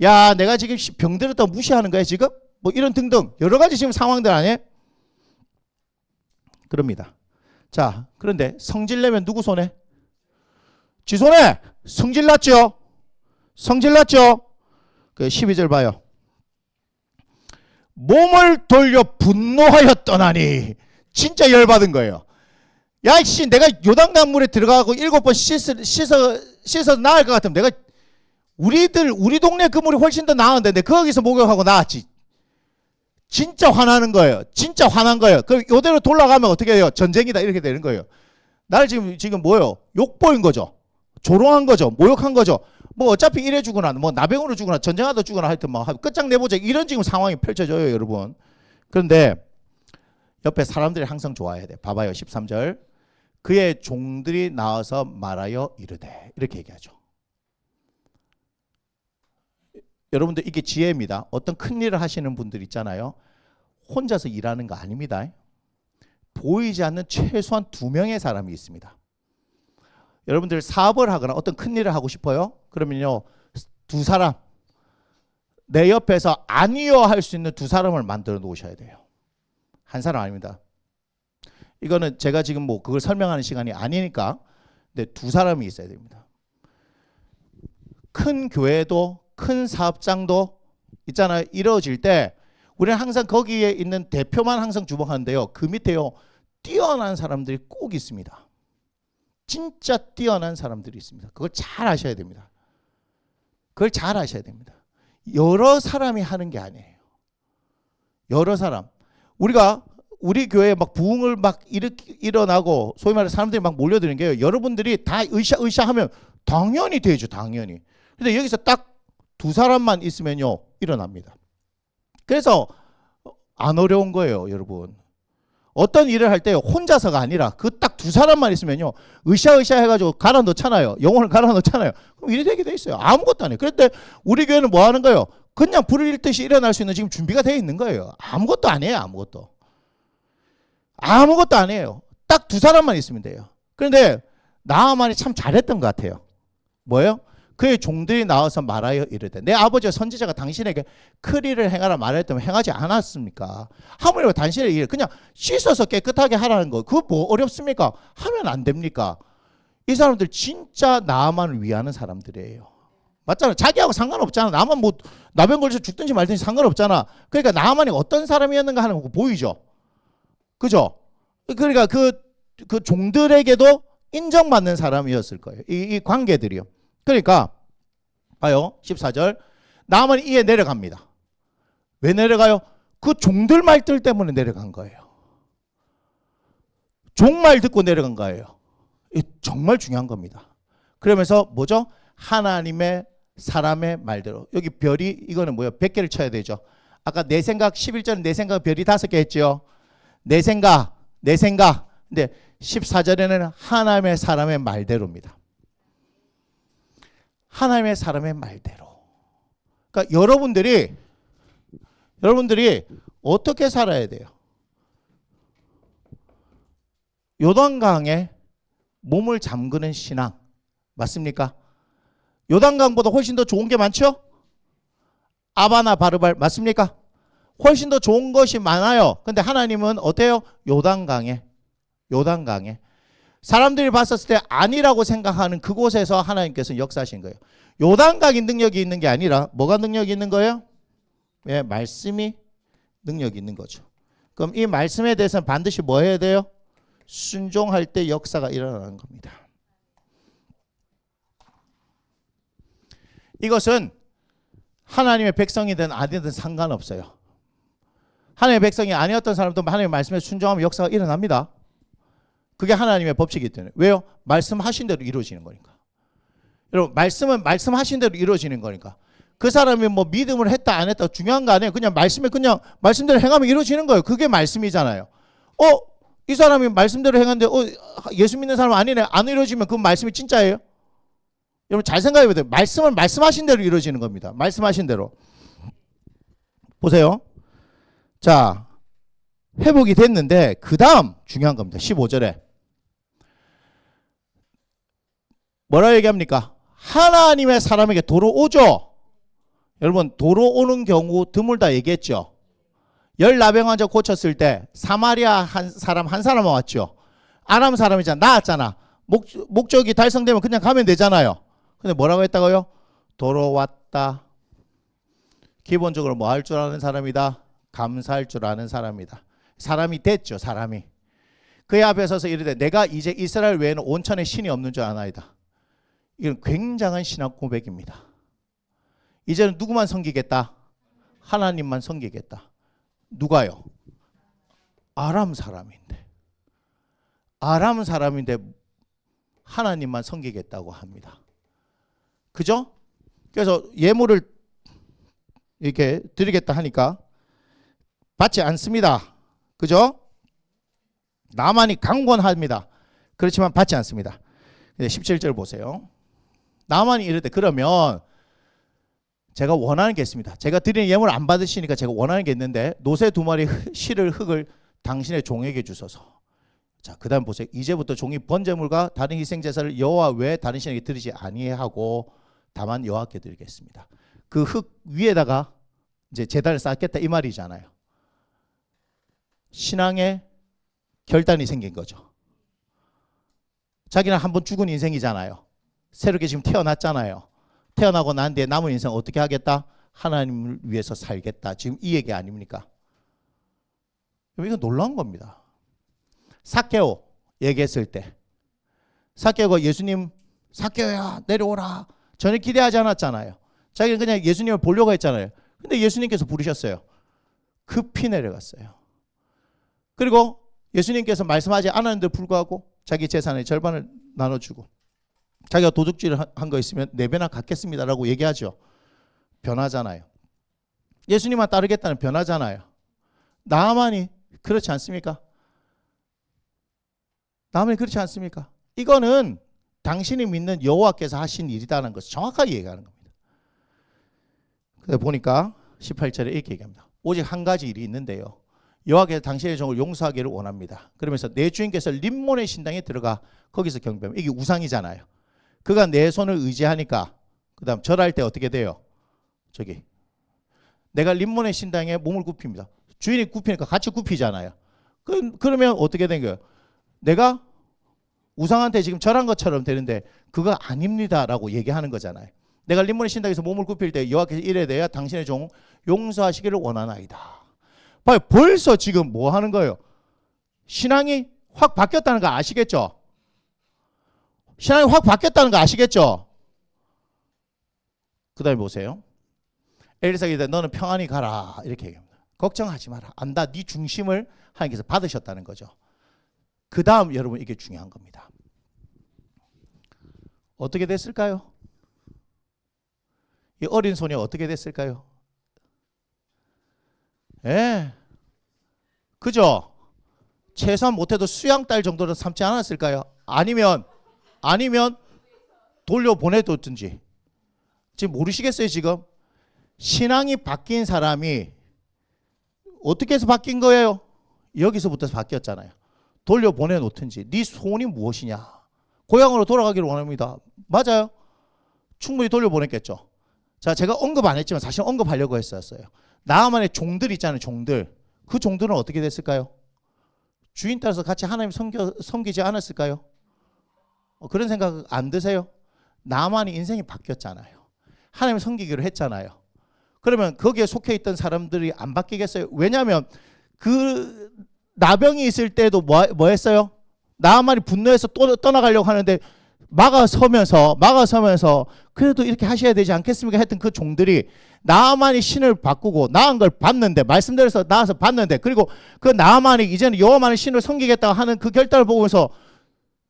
야 내가 지금 병들었다고 무시하는 거야 지금? 뭐 이런 등등 여러 가지 지금 상황들 아니에요? 그럽니다. 자 그런데 성질 내면 누구 손에? 지 손에 성질 났죠? 그 12절 봐요. 몸을 돌려 분노하여 떠나니 진짜 열받은 거예요. 야 씨 내가 요단강물에 들어가고 7번 씻어서 나을 것 같으면 내가 우리 동네 그 물이 훨씬 더 나은데 거기서 목욕하고 나왔지. 진짜 화나는 거예요. 진짜 화난 거예요. 그럼 이대로 돌아가면 어떻게 해요? 전쟁이다 이렇게 되는 거예요. 나를 지금 뭐예요? 욕보인 거죠. 조롱한 거죠. 모욕한 거죠. 뭐 어차피 이래 죽으나 뭐 나병으로 죽으나 전쟁하다 죽으나 하여튼 뭐 끝장내보자 이런 지금 상황이 펼쳐져요 여러분. 그런데 옆에 사람들이 항상 좋아해야 돼. 봐봐요 13절 그의 종들이 나와서 말하여 이르되 이렇게 얘기하죠. 여러분들 이게 지혜입니다. 어떤 큰 일을 하시는 분들 있잖아요. 혼자서 일하는 거 아닙니다. 보이지 않는 최소한 2명의 사람이 있습니다. 여러분들 사업을 하거나 어떤 큰 일을 하고 싶어요? 그러면요 2사람 내 옆에서 아니요 할 수 있는 두 사람을 만들어 놓으셔야 돼요. 한 사람 아닙니다. 이거는 제가 지금 뭐 그걸 설명하는 시간이 아니니까, 근데 두 사람이 있어야 됩니다. 큰 교회도 큰 사업장도 있잖아요. 이루어질 때 우리는 항상 거기에 있는 대표만 항상 주목하는데요. 그 밑에요, 뛰어난 사람들이 꼭 있습니다. 진짜 뛰어난 사람들이 있습니다. 그걸 잘 아셔야 됩니다. 그걸 잘 아셔야 됩니다. 여러 사람이 하는 게 아니에요. 여러 사람. 우리 교회에 막 부흥을 막 일어나고 소위 말해 사람들이 막 몰려드는 게요. 여러분들이 다 으쌰으쌰하면 당연히 되죠. 당연히. 근데 여기서 딱 두 사람만 있으면요, 일어납니다. 그래서 안 어려운 거예요, 여러분. 어떤 일을 할 때 혼자서가 아니라 그 딱 두 사람만 있으면요, 으쌰으쌰 해가지고 갈아 넣잖아요. 영혼을 갈아 넣잖아요. 그럼 일이 되게 돼 있어요. 아무것도 안 해요. 그런데 우리 교회는 뭐 하는 거예요? 그냥 불을 일듯이 일어날 수 있는 지금 준비가 되어 있는 거예요. 아무것도 안 해요. 아무것도 안 해요. 딱 두 사람만 있으면 돼요. 그런데 나아만이 참 잘했던 것 같아요. 뭐예요? 그의 종들이 나와서 말하여 이르되 내 아버지와 선지자가 당신에게 크리를 행하라 말했다면 행하지 않았습니까? 하물며 당신의 일을 그냥 씻어서 깨끗하게 하라는 거, 그거 뭐 어렵습니까? 하면 안 됩니까? 이 사람들 진짜 나만을 위하는 사람들이에요. 맞잖아. 자기하고 상관없잖아. 나만 뭐 나병 걸려서 죽든지 말든지 상관없잖아. 그러니까 나만이 어떤 사람이었는가 하는 거 보이죠? 그죠? 그러니까 그 종들에게도 인정받는 사람이었을 거예요. 이 관계들이요. 그러니까 봐요. 14절. 나만이 이에 내려갑니다. 왜 내려가요? 그 종들 말들 때문에 내려간 거예요. 종 말 듣고 내려간 거예요. 정말 중요한 겁니다. 그러면서 뭐죠? 하나님의 사람의 말대로. 여기 별이 이거는 뭐예요? 100개를 쳐야 되죠. 아까 내 생각 11절은 내 생각 별이 5개 했죠. 내 생각. 근데 14절에는 하나님의 사람의 말대로입니다. 하나님의 사람의 말대로. 그러니까 여러분들이 어떻게 살아야 돼요? 요단강에 몸을 잠그는 신앙 맞습니까? 요단강보다 훨씬 더 좋은 게 많죠? 아바나 바르발 맞습니까? 훨씬 더 좋은 것이 많아요. 근데 하나님은 어때요? 요단강에 사람들이 봤었을 때 아니라고 생각하는 그곳에서 하나님께서 역사하신 거예요. 요단강이 능력이 있는 게 아니라 뭐가 능력이 있는 거예요? 예, 말씀이 능력이 있는 거죠. 그럼 이 말씀에 대해서는 반드시 뭐 해야 돼요? 순종할 때 역사가 일어나는 겁니다. 이것은 하나님의 백성이든 아니든 상관없어요. 하나님의 백성이 아니었던 사람도 하나님의 말씀에 순종하면 역사가 일어납니다. 그게 하나님의 법칙이기 때문에. 왜요? 말씀하신 대로 이루어지는 거니까. 여러분, 말씀은 말씀하신 대로 이루어지는 거니까. 그 사람이 뭐 믿음을 했다 안 했다 중요한 거 아니에요. 그냥 말씀대로 행하면 이루어지는 거예요. 그게 말씀이잖아요. 이 사람이 말씀대로 행하는데 예수 믿는 사람 아니네. 안 이루어지면 그 말씀이 진짜예요? 여러분 잘 생각해 보세요. 말씀은 말씀하신 대로 이루어지는 겁니다. 말씀하신 대로. 보세요. 자, 회복이 됐는데 그 다음 중요한 겁니다. 15절에 뭐라 얘기합니까? 하나님의 사람에게 도로 오죠. 여러분 도로 오는 경우 드물다 얘기했죠. 열나병 환자 고쳤을 때 사마리아 한 사람만 왔죠. 아람 사람이잖아. 나았잖아. 목적이 달성되면 그냥 가면 되잖아요. 근데 뭐라고 했다고요? 도로 왔다. 기본적으로 뭐 할 줄 아는 사람이다. 감사할 줄 아는 사람이다. 사람이 됐죠. 사람이. 그의 앞에 서서 이르되 내가 이제 이스라엘 외에는 온천에 신이 없는 줄 아나이다. 이건 굉장한 신학 고백입니다. 이제는 누구만 섬기겠다? 하나님만 섬기겠다. 누가요? 아람 사람인데 하나님만 섬기겠다고 합니다. 그죠? 그래서 예물을 이렇게 드리겠다 하니까 받지 않습니다. 그죠? 나만이 강권합니다. 그렇지만 받지 않습니다. 17절 보세요. 나만이 이럴 때 그러면 제가 원하는 게 있습니다. 제가 드리는 예물을 안 받으시니까 제가 원하는 게 있는데 노새 2마리 실을 흙을 당신의 종에게 주소서. 자, 그 다음 보세요. 이제부터 종이 번제물과 다른 희생제사를 여호와 외에 다른 신에게 드리지 아니하고 다만 여호와께 드리겠습니다. 그 흙 위에다가 이제 제단을 쌓겠다 이 말이잖아요. 신앙의 결단이 생긴 거죠. 자기는 한번 죽은 인생이잖아요. 새롭게 지금 태어났잖아요. 태어나고 난 뒤에 남은 인생 어떻게 하겠다? 하나님을 위해서 살겠다. 지금 이 얘기 아닙니까? 이건 놀라운 겁니다. 삭개오 얘기했을 때 삭개오가 예수님 삭개오야 내려오라 전혀 기대하지 않았잖아요. 자기는 그냥 예수님을 보려고 했잖아요. 근데 예수님께서 부르셨어요. 급히 내려갔어요. 그리고 예수님께서 말씀하지 않았는데 불구하고 자기 재산의 절반을 나눠주고 자기가 도둑질을 한 거 있으면 4배나 갚겠습니다라고 얘기하죠. 변하잖아요. 예수님만 따르겠다는 변하잖아요. 나아만이 그렇지 않습니까? 나아만이 그렇지 않습니까? 이거는 당신이 믿는 여호와께서 하신 일이라는 것을 정확하게 얘기하는 겁니다. 그래서 보니까 18절에 이렇게 얘기합니다. 오직 한 가지 일이 있는데요. 여호와께서 당신의 종을 용서하기를 원합니다. 그러면서 내 주인께서 림몬의 신당에 들어가 거기서 경배하면 이게 우상이잖아요. 그가 내 손을 의지하니까 그 다음 절할 때 어떻게 돼요? 저기 내가 림몬의 신당에 몸을 굽힙니다. 주인이 굽히니까 같이 굽히잖아요. 그러면 어떻게 된 거예요? 내가 우상한테 지금 절한 것처럼 되는데 그거 아닙니다라고 얘기하는 거잖아요. 내가 림몬의 신당에서 몸을 굽힐 때 여호와께서 이래 내야 당신의 종 용서하시기를 원하나이다. 봐요. 벌써 지금 뭐 하는 거예요? 신앙이 확 바뀌었다는 거 아시겠죠? 신앙이 확 바뀌었다는 거 아시겠죠? 그 다음에 보세요. 엘리사가 이르되 너는 평안히 가라 이렇게 얘기합니다. 걱정하지 마라. 안다. 네 중심을 하나님께서 받으셨다는 거죠. 그 다음 여러분 이게 중요한 겁니다. 어떻게 됐을까요? 이 어린 소녀 어떻게 됐을까요? 예, 그죠? 최소한 못해도 수양딸 정도는 삼지 않았을까요? 아니면 돌려보내뒀든지. 지금 모르시겠어요? 지금 신앙이 바뀐 사람이 어떻게 해서 바뀐 거예요? 여기서부터 바뀌었잖아요. 돌려보내놓든지. 네 소원이 무엇이냐? 고향으로 돌아가기를 원합니다. 맞아요. 충분히 돌려보냈겠죠. 자, 제가 언급 안 했지만 사실 언급하려고 했었어요. 나아만의 종들 있잖아요. 종들. 그 종들은 어떻게 됐을까요? 주인 따라서 같이 하나님 섬기지 않았을까요? 그런 생각 안 드세요? 나만이 인생이 바뀌었잖아요. 하나님을 섬기기로 했잖아요. 그러면 거기에 속해 있던 사람들이 안 바뀌겠어요? 왜냐하면 그 나병이 있을 때도 뭐 했어요? 나만이 분노해서 또 떠나가려고 하는데 막아서면서 그래도 이렇게 하셔야 되지 않겠습니까? 했던 그 종들이 나아만이 신을 바꾸고 나은 걸 봤는데 말씀대로서 나와서 봤는데 그리고 그 나아만이 이제는 여호와만의 신을 섬기겠다고 하는 그 결단을 보면서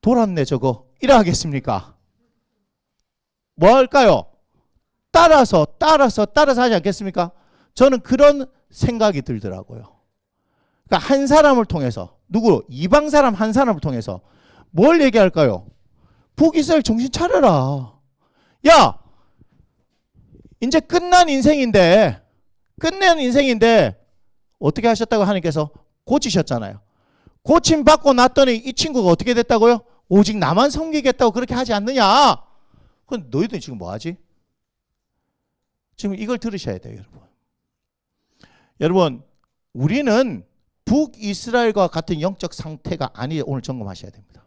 돌았네 저거 이래 하겠습니까? 뭐 할까요? 따라서 하지 않겠습니까? 저는 그런 생각이 들더라고요. 그러니까 한 사람을 통해서 누구? 이방 사람 한 사람을 통해서 뭘 얘기할까요? 북이스라엘 정신 차려라. 야, 이제 끝난 인생인데 어떻게 하셨다고 하나님께서 고치셨잖아요. 고침 받고 났더니 이 친구가 어떻게 됐다고요? 오직 나만 섬기겠다고 그렇게 하지 않느냐? 그럼 너희들 지금 뭐 하지? 지금 이걸 들으셔야 돼요, 여러분. 여러분, 우리는 북이스라엘과 같은 영적 상태가 아니에요. 오늘 점검하셔야 됩니다.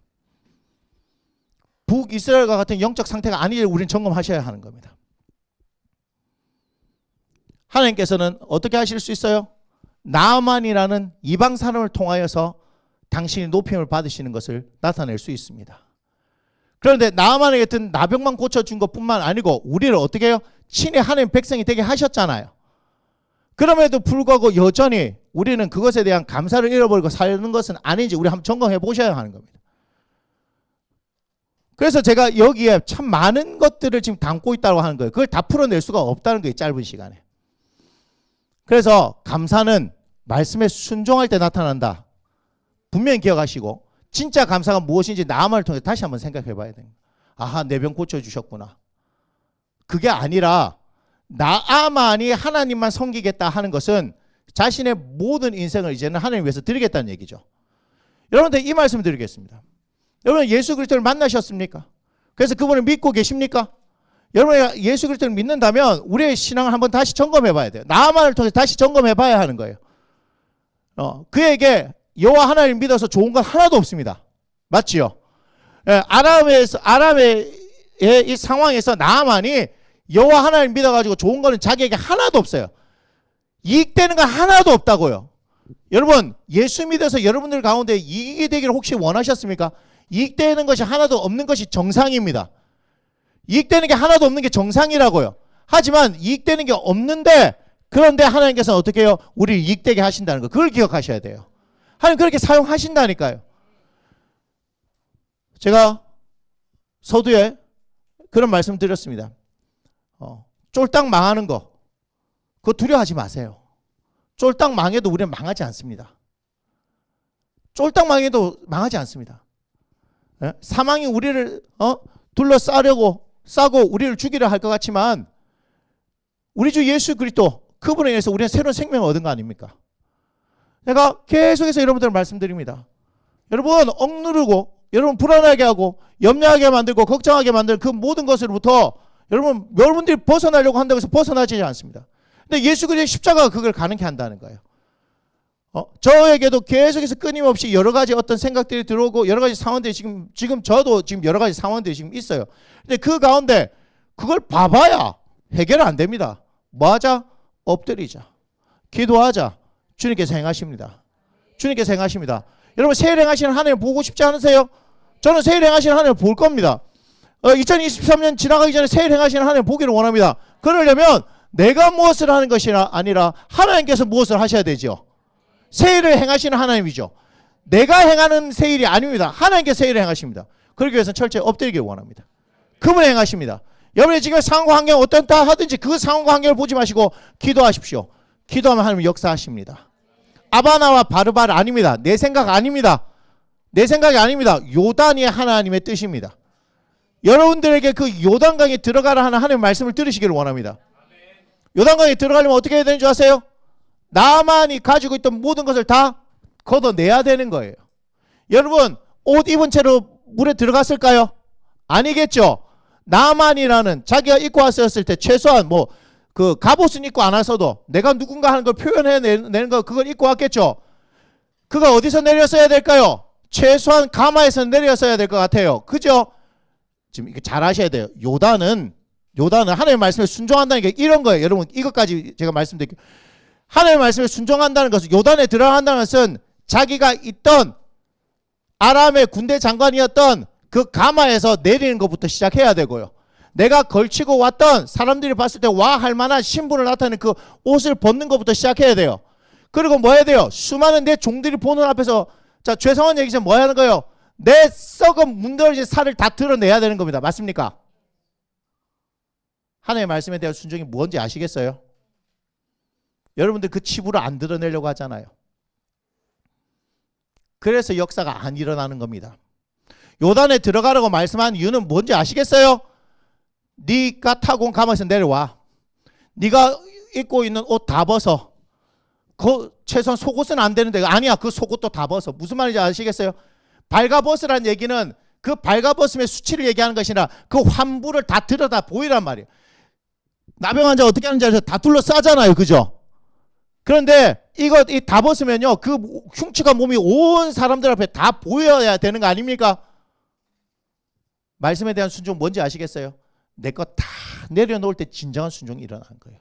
북이스라엘과 같은 영적 상태가 아니에요. 우리는 점검하셔야 하는 겁니다. 하나님께서는 어떻게 하실 수 있어요? 나아만이라는 이방 사람을 통하여서 당신이 높임을 받으시는 것을 나타낼 수 있습니다. 그런데 나아만에게 같은 나병만 고쳐준 것뿐만 아니고 우리를 어떻게 해요? 친히 하나님 백성이 되게 하셨잖아요. 그럼에도 불구하고 여전히 우리는 그것에 대한 감사를 잃어버리고 사는 것은 아닌지 우리 한번 점검해 보셔야 하는 겁니다. 그래서 제가 여기에 참 많은 것들을 지금 담고 있다고 하는 거예요. 그걸 다 풀어낼 수가 없다는 거예요. 짧은 시간에. 그래서 감사는 말씀에 순종할 때 나타난다. 분명히 기억하시고 진짜 감사가 무엇인지 나아만을 통해 다시 한번 생각해 봐야 됩니다. 아하, 내 병 고쳐주셨구나. 그게 아니라 나아만이 하나님만 섬기겠다 하는 것은 자신의 모든 인생을 이제는 하나님 위해서 드리겠다는 얘기죠. 여러분들 이 말씀 드리겠습니다. 여러분 예수 그리스도를 만나셨습니까? 그래서 그분을 믿고 계십니까? 여러분이 예수 그리스도를 믿는다면 우리의 신앙을 한번 다시 점검해 봐야 돼요. 나만을 통해서 다시 점검해 봐야 하는 거예요. 그에게 여호와 하나님을 믿어서 좋은 건 하나도 없습니다. 맞지요? 예, 아람의 이 상황에서 나아만이 여호와 하나님을 믿어가지고 좋은 거는 자기에게 하나도 없어요. 이익되는 건 하나도 없다고요. 여러분, 예수 믿어서 여러분들 가운데 이익이 되기를 혹시 원하셨습니까? 이익되는 것이 하나도 없는 것이 정상입니다. 이익되는 게 하나도 없는 게 정상이라고요. 하지만 이익되는 게 없는데, 그런데 하나님께서는 어떻게 해요? 우리를 이익되게 하신다는 거. 그걸 기억하셔야 돼요. 하나님 그렇게 사용하신다니까요. 제가 서두에 그런 말씀 드렸습니다. 쫄딱 망하는 거, 그거 두려워하지 마세요. 쫄딱 망해도 우리는 망하지 않습니다. 쫄딱 망해도 망하지 않습니다. 예? 사망이 우리를 싸고 우리를 죽이려 할 것 같지만 우리 주 예수 그리스도 그분에 의해서 우리는 새로운 생명을 얻은 거 아닙니까? 제가 계속해서 여러분들 말씀드립니다. 여러분 억누르고 여러분 불안하게 하고 염려하게 만들고 걱정하게 만드는 그 모든 것으로부터 여러분들이 벗어나려고 한다고 해서 벗어나지 않습니다. 근데 예수 그리스도의 십자가가 그걸 가능케 한다는 거예요. 저에게도 계속해서 끊임없이 여러 가지 어떤 생각들이 들어오고 여러 가지 상황들이 지금 저도 지금 여러 가지 상황들이 지금 있어요. 근데 그 가운데 그걸 봐봐야 해결 안 됩니다. 뭐 하자? 엎드리자. 기도하자. 주님께서 행하십니다. 주님께서 행하십니다. 여러분 새일 행하시는 하나님 보고 싶지 않으세요? 저는 새일 행하시는 하나님 볼 겁니다. 2023년 지나가기 전에 새일 행하시는 하나님 보기를 원합니다. 그러려면 내가 무엇을 하는 것이 아니라 하나님께서 무엇을 하셔야 되죠. 새일을 행하시는 하나님이죠. 내가 행하는 새일이 아닙니다. 하나님께서 새일을 행하십니다. 그러기 위해서는 철저히 엎드리길 원합니다. 그분이 행하십니다. 여러분이 지금 상황과 환경 어떻다 하든지 그 상황과 환경을 보지 마시고 기도하십시오. 기도하면 하나님 역사하십니다. 아바나와 바르바르 아닙니다. 내 생각 아닙니다. 내 생각이 아닙니다. 요단이 하나님의 뜻입니다. 여러분들에게 그 요단강에 들어가라 하는 하나님의 말씀을 들으시기를 원합니다. 요단강에 들어가려면 어떻게 해야 되는 줄 아세요? 나만이 가지고 있던 모든 것을 다 걷어내야 되는 거예요. 여러분 옷 입은 채로 물에 들어갔을까요? 아니겠죠. 나만이라는 자기가 입고 왔었을 때 최소한 그 갑옷은 입고 안 왔어도 내가 누군가 하는 걸 표현해내는 거 그걸 입고 왔겠죠. 그가 어디서 내렸어야 될까요? 최소한 가마에서 내렸어야 될 것 같아요. 그죠? 지금 이거 잘 아셔야 돼요. 요단은 하나님의 말씀에 순종한다는 게 이런 거예요. 여러분 이것까지 제가 말씀드릴게요. 하나님의 말씀에 순종한다는 것은 요단에 들어간다는 것은 자기가 있던 아람의 군대 장관이었던 그 가마에서 내리는 것부터 시작해야 되고요. 내가 걸치고 왔던 사람들이 봤을 때 와 할 만한 신분을 나타내는 그 옷을 벗는 것부터 시작해야 돼요. 그리고 뭐 해야 돼요? 수많은 내 종들이 보는 앞에서 자 죄송한 얘기지만 뭐 하는 거예요? 내 썩은 문드러진 살을 다 드러내야 되는 겁니다. 맞습니까? 하나님의 말씀에 대한 순종이 뭔지 아시겠어요? 여러분들 그 치부를 안 드러내려고 하잖아요. 그래서 역사가 안 일어나는 겁니다. 요단에 들어가라고 말씀한 이유는 뭔지 아시겠어요? 네가 타고 온 가마에서 내려와. 네가 입고 있는 옷 다 벗어. 최소한 속옷은 안 되는데 아니야 그 속옷도 다 벗어. 무슨 말인지 아시겠어요? 발가벗으라는 얘기는 그 발가벗음의 수치를 얘기하는 것이 아니라 그 환부를 다 들여다 보이란 말이에요. 나병 환자 어떻게 하는지 알아서 다 둘러싸잖아요. 그죠? 그런데 이 다 벗으면요 그 흉측한 몸이 온 사람들 앞에 다 보여야 되는 거 아닙니까? 말씀에 대한 순종 뭔지 아시겠어요? 내 것 다 내려놓을 때 진정한 순종이 일어나는 거예요.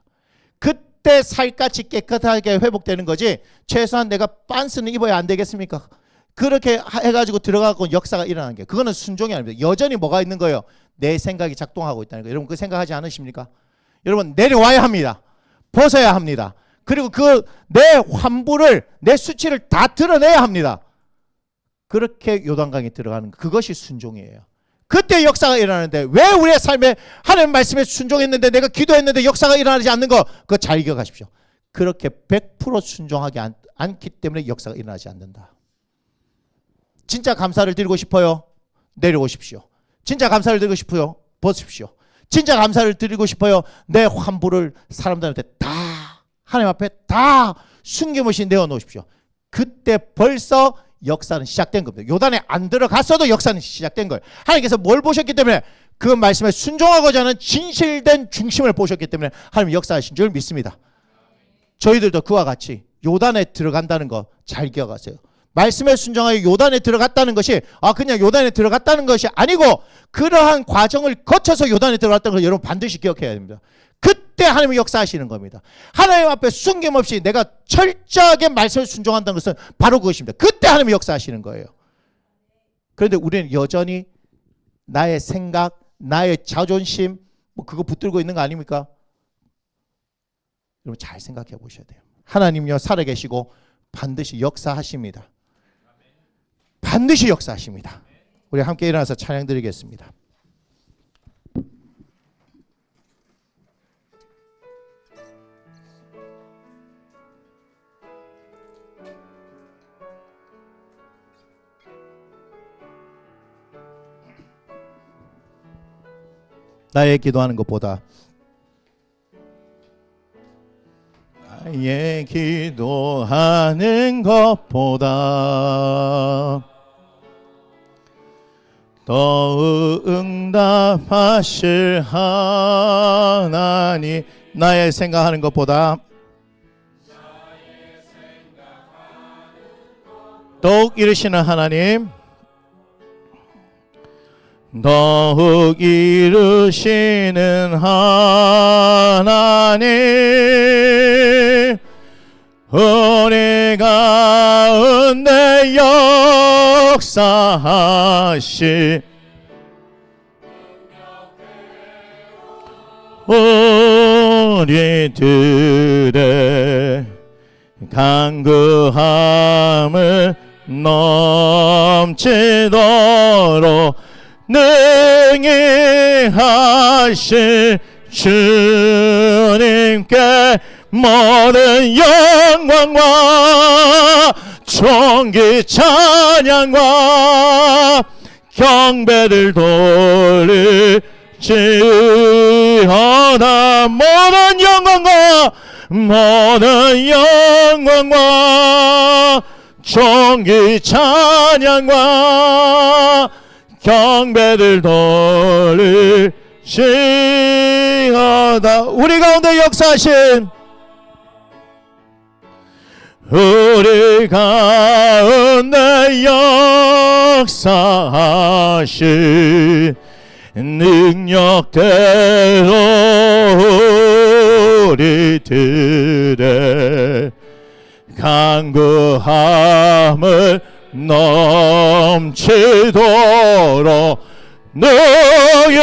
그때 살갗이 깨끗하게 회복되는 거지 최소한 내가 빤스는 입어야 안 되겠습니까? 그렇게 해가지고 들어가고 역사가 일어나는 게 그거는 순종이 아닙니다. 여전히 뭐가 있는 거예요? 내 생각이 작동하고 있다는 거예요. 여러분 그 생각하지 않으십니까? 여러분 내려와야 합니다. 벗어야 합니다. 그리고 그 내 환부를 내 수치를 다 드러내야 합니다. 그렇게 요단강에 들어가는 그것이 순종이에요. 그때 역사가 일어나는데 왜 우리의 삶에 하나님 말씀에 순종했는데 내가 기도했는데 역사가 일어나지 않는 거 그거 잘 기억하십시오. 그렇게 100% 순종하지 않기 때문에 역사가 일어나지 않는다. 진짜 감사를 드리고 싶어요? 내려오십시오. 진짜 감사를 드리고 싶어요? 벗으십시오. 진짜 감사를 드리고 싶어요? 내 환부를 사람들한테 다 하나님 앞에 다 숨김없이 내어놓으십시오. 그때 벌써 역사는 시작된 겁니다. 요단에 안 들어갔어도 역사는 시작된 거예요. 하나님께서 뭘 보셨기 때문에? 그 말씀에 순종하고자 하는 진실된 중심을 보셨기 때문에 하나님 역사하신 줄 믿습니다. 저희들도 그와 같이 요단에 들어간다는 거 잘 기억하세요. 말씀에 순종하여 요단에 들어갔다는 것이 그냥 요단에 들어갔다는 것이 아니고 그러한 과정을 거쳐서 요단에 들어갔다는 걸 여러분 반드시 기억해야 됩니다. 그때 하나님이 역사하시는 겁니다. 하나님 앞에 숨김없이 내가 철저하게 말씀에 순종한다는 것은 바로 그것입니다. 그때 하나님이 역사하시는 거예요. 그런데 우리는 여전히 나의 생각, 나의 자존심 그거 붙들고 있는 거 아닙니까? 여러분 잘 생각해 보셔야 돼요. 하나님요 살아계시고 반드시 역사하십니다. 반드시 역사하십니다. 우리 함께 일어나서 찬양 드리겠습니다. 나의 기도하는 것보다 나의 기도하는 것보다 더 응답하실 하나님 나의 생각하는 것보다 더욱 이루시는 하나님 더욱 이루시는 하나님 우리 가운데 역사하시 우리들의 간구함을 넘치도록 능히 하실 주님께 모든 영광과 존귀 찬양과 경배를 돌릴지어다 모든 영광과 존귀 찬양과 경배를 돌릴지어다 우리 가운데 역사하신 우리 가운데 역사하신 능력대로 우리들의 간구함을 넘치도록 능히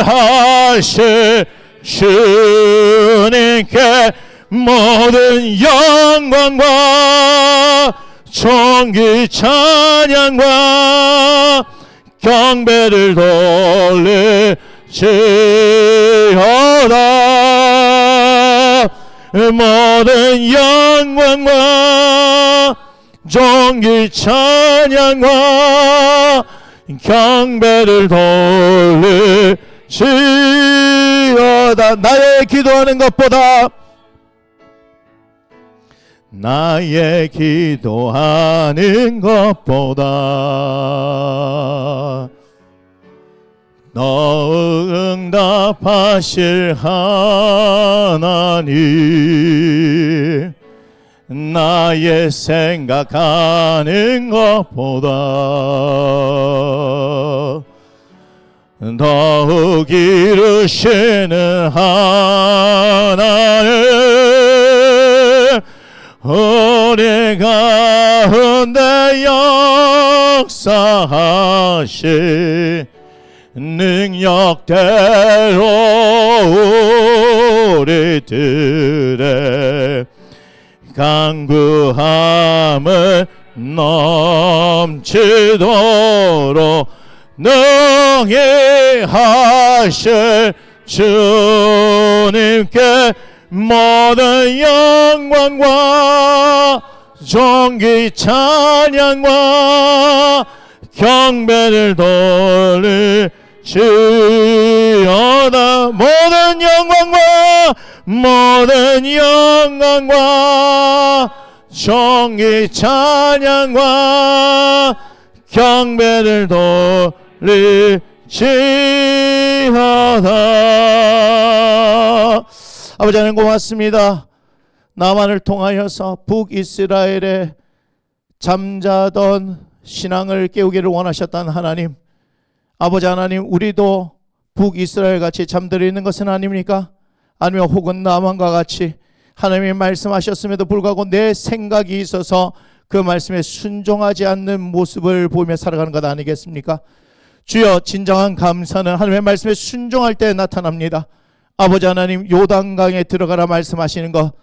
하실 주님께 모든 영광과 존귀 찬양과 경배를 돌릴지어다 모든 영광과 존귀 찬양과 경배를 돌릴지어다 나의 기도하는 것보다 나의 기도하는 것보다 더 응답하실 하나님 나의 생각하는 것보다 더욱 이루시는 하나님 우리 가운데 역사하신 능력대로 우리들의 간구함을 넘치도록 능히 하실 주님께 모든 영광과 존귀 찬양과 경배를 돌릴지어다 모든 영광과 종기 찬양과 경배를 돌릴지어다. 아버지 하나님 고맙습니다. 나만을 통하여서 북이스라엘에 잠자던 신앙을 깨우기를 원하셨던 하나님, 아버지 하나님, 우리도 북이스라엘 같이 잠들어 있는 것은 아닙니까? 아니면 혹은 나만과 같이 하나님이 말씀하셨음에도 불구하고 내 생각이 있어서 그 말씀에 순종하지 않는 모습을 보며 살아가는 것 아니겠습니까? 주여, 진정한 감사는 하나님의 말씀에 순종할 때 나타납니다. 아버지 하나님, 요단강에 들어가라 말씀하시는 것,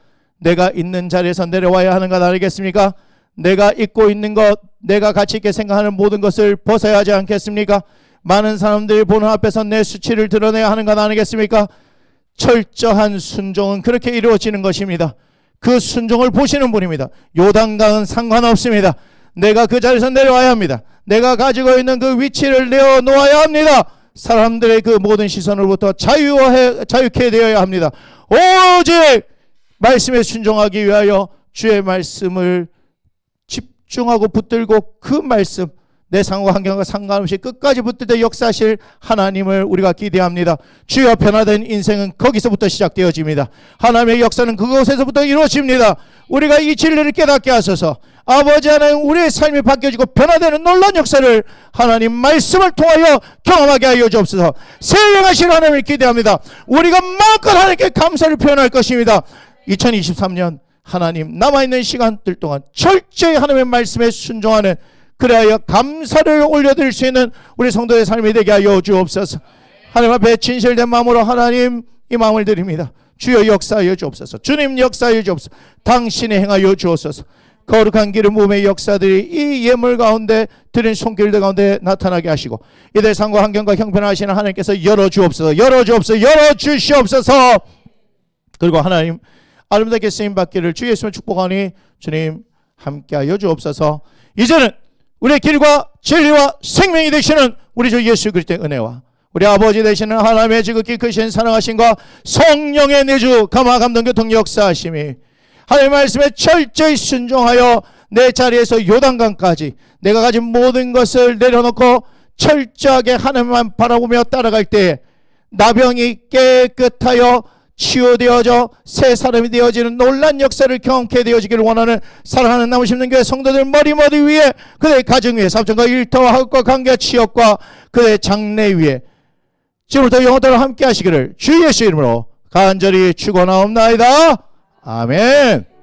내가 있는 자리에서 내려와야 하는 것 아니겠습니까? 내가 잊고 있는 것, 내가 가치 있게 생각하는 모든 것을 벗어야 하지 않겠습니까? 많은 사람들이 보는 앞에서 내 수치를 드러내야 하는 것 아니겠습니까? 철저한 순종은 그렇게 이루어지는 것입니다. 그 순종을 보시는 분입니다. 요단강은 상관없습니다. 내가 그 자리에서 내려와야 합니다. 내가 가지고 있는 그 위치를 내어놓아야 합니다. 사람들의 그 모든 시선으로부터 자유케 되어야 합니다. 오직 말씀에 순종하기 위하여 주의 말씀을 집중하고 붙들고 그 말씀, 내 상황과 환경과 상관없이 끝까지 붙들되 역사하실 하나님을 우리가 기대합니다. 주여, 변화된 인생은 거기서부터 시작되어집니다. 하나님의 역사는 그곳에서부터 이루어집니다. 우리가 이 진리를 깨닫게 하소서. 아버지 하나님, 우리의 삶이 바뀌어지고 변화되는 놀라운 역사를 하나님 말씀을 통하여 경험하게 하여 주옵소서. 생명하신 하나님을 기대합니다. 우리가 마음껏 하나님께 감사를 표현할 것입니다. 2023년 하나님 남아있는 시간들 동안 철저히 하나님의 말씀에 순종하는, 그래야 감사를 올려드릴 수 있는 우리 성도의 삶이 되게 하여 주옵소서. 하나님 앞에 진실된 마음으로 하나님 이 마음을 드립니다. 주여, 역사하여 주옵소서. 주님, 역사하여 주옵소서. 당신이 행하여 주옵소서. 거룩한 기름 부음의 역사들이 이 예물 가운데 드린 손길들 가운데 나타나게 하시고, 이들 상과 환경과 형편을 하시는 하나님께서 열어주옵소서. 열어주옵소서. 열어주시옵소서. 그리고 하나님 아름답게 쓰임받기를 주 예수님을 축복하니 주님 함께하여 주옵소서. 이제는 우리의 길과 진리와 생명이 되시는 우리 주 예수 그리스도의 은혜와 우리 아버지 되시는 하나님의 지극히 크신 사랑하심과 성령의 내주 감화 감동 교통 역사하심이 하나님의 말씀에 철저히 순종하여 내 자리에서 요단강까지 내가 가진 모든 것을 내려놓고 철저하게 하나님만 바라보며 따라갈 때에 나병이 깨끗하여 치유되어져 새 사람이 되어지는 놀란 역사를 경험케 되어지기를 원하는 사랑하는 나무심는 교회 성도들 머리 위에, 그들의 가정 위에, 사업장과 일터와 학업과 관계 취업과 그들의 장래 위에 지금부터 영원토록 함께 하시기를 주 예수 이름으로 간절히 축원하옵나이다. 아멘.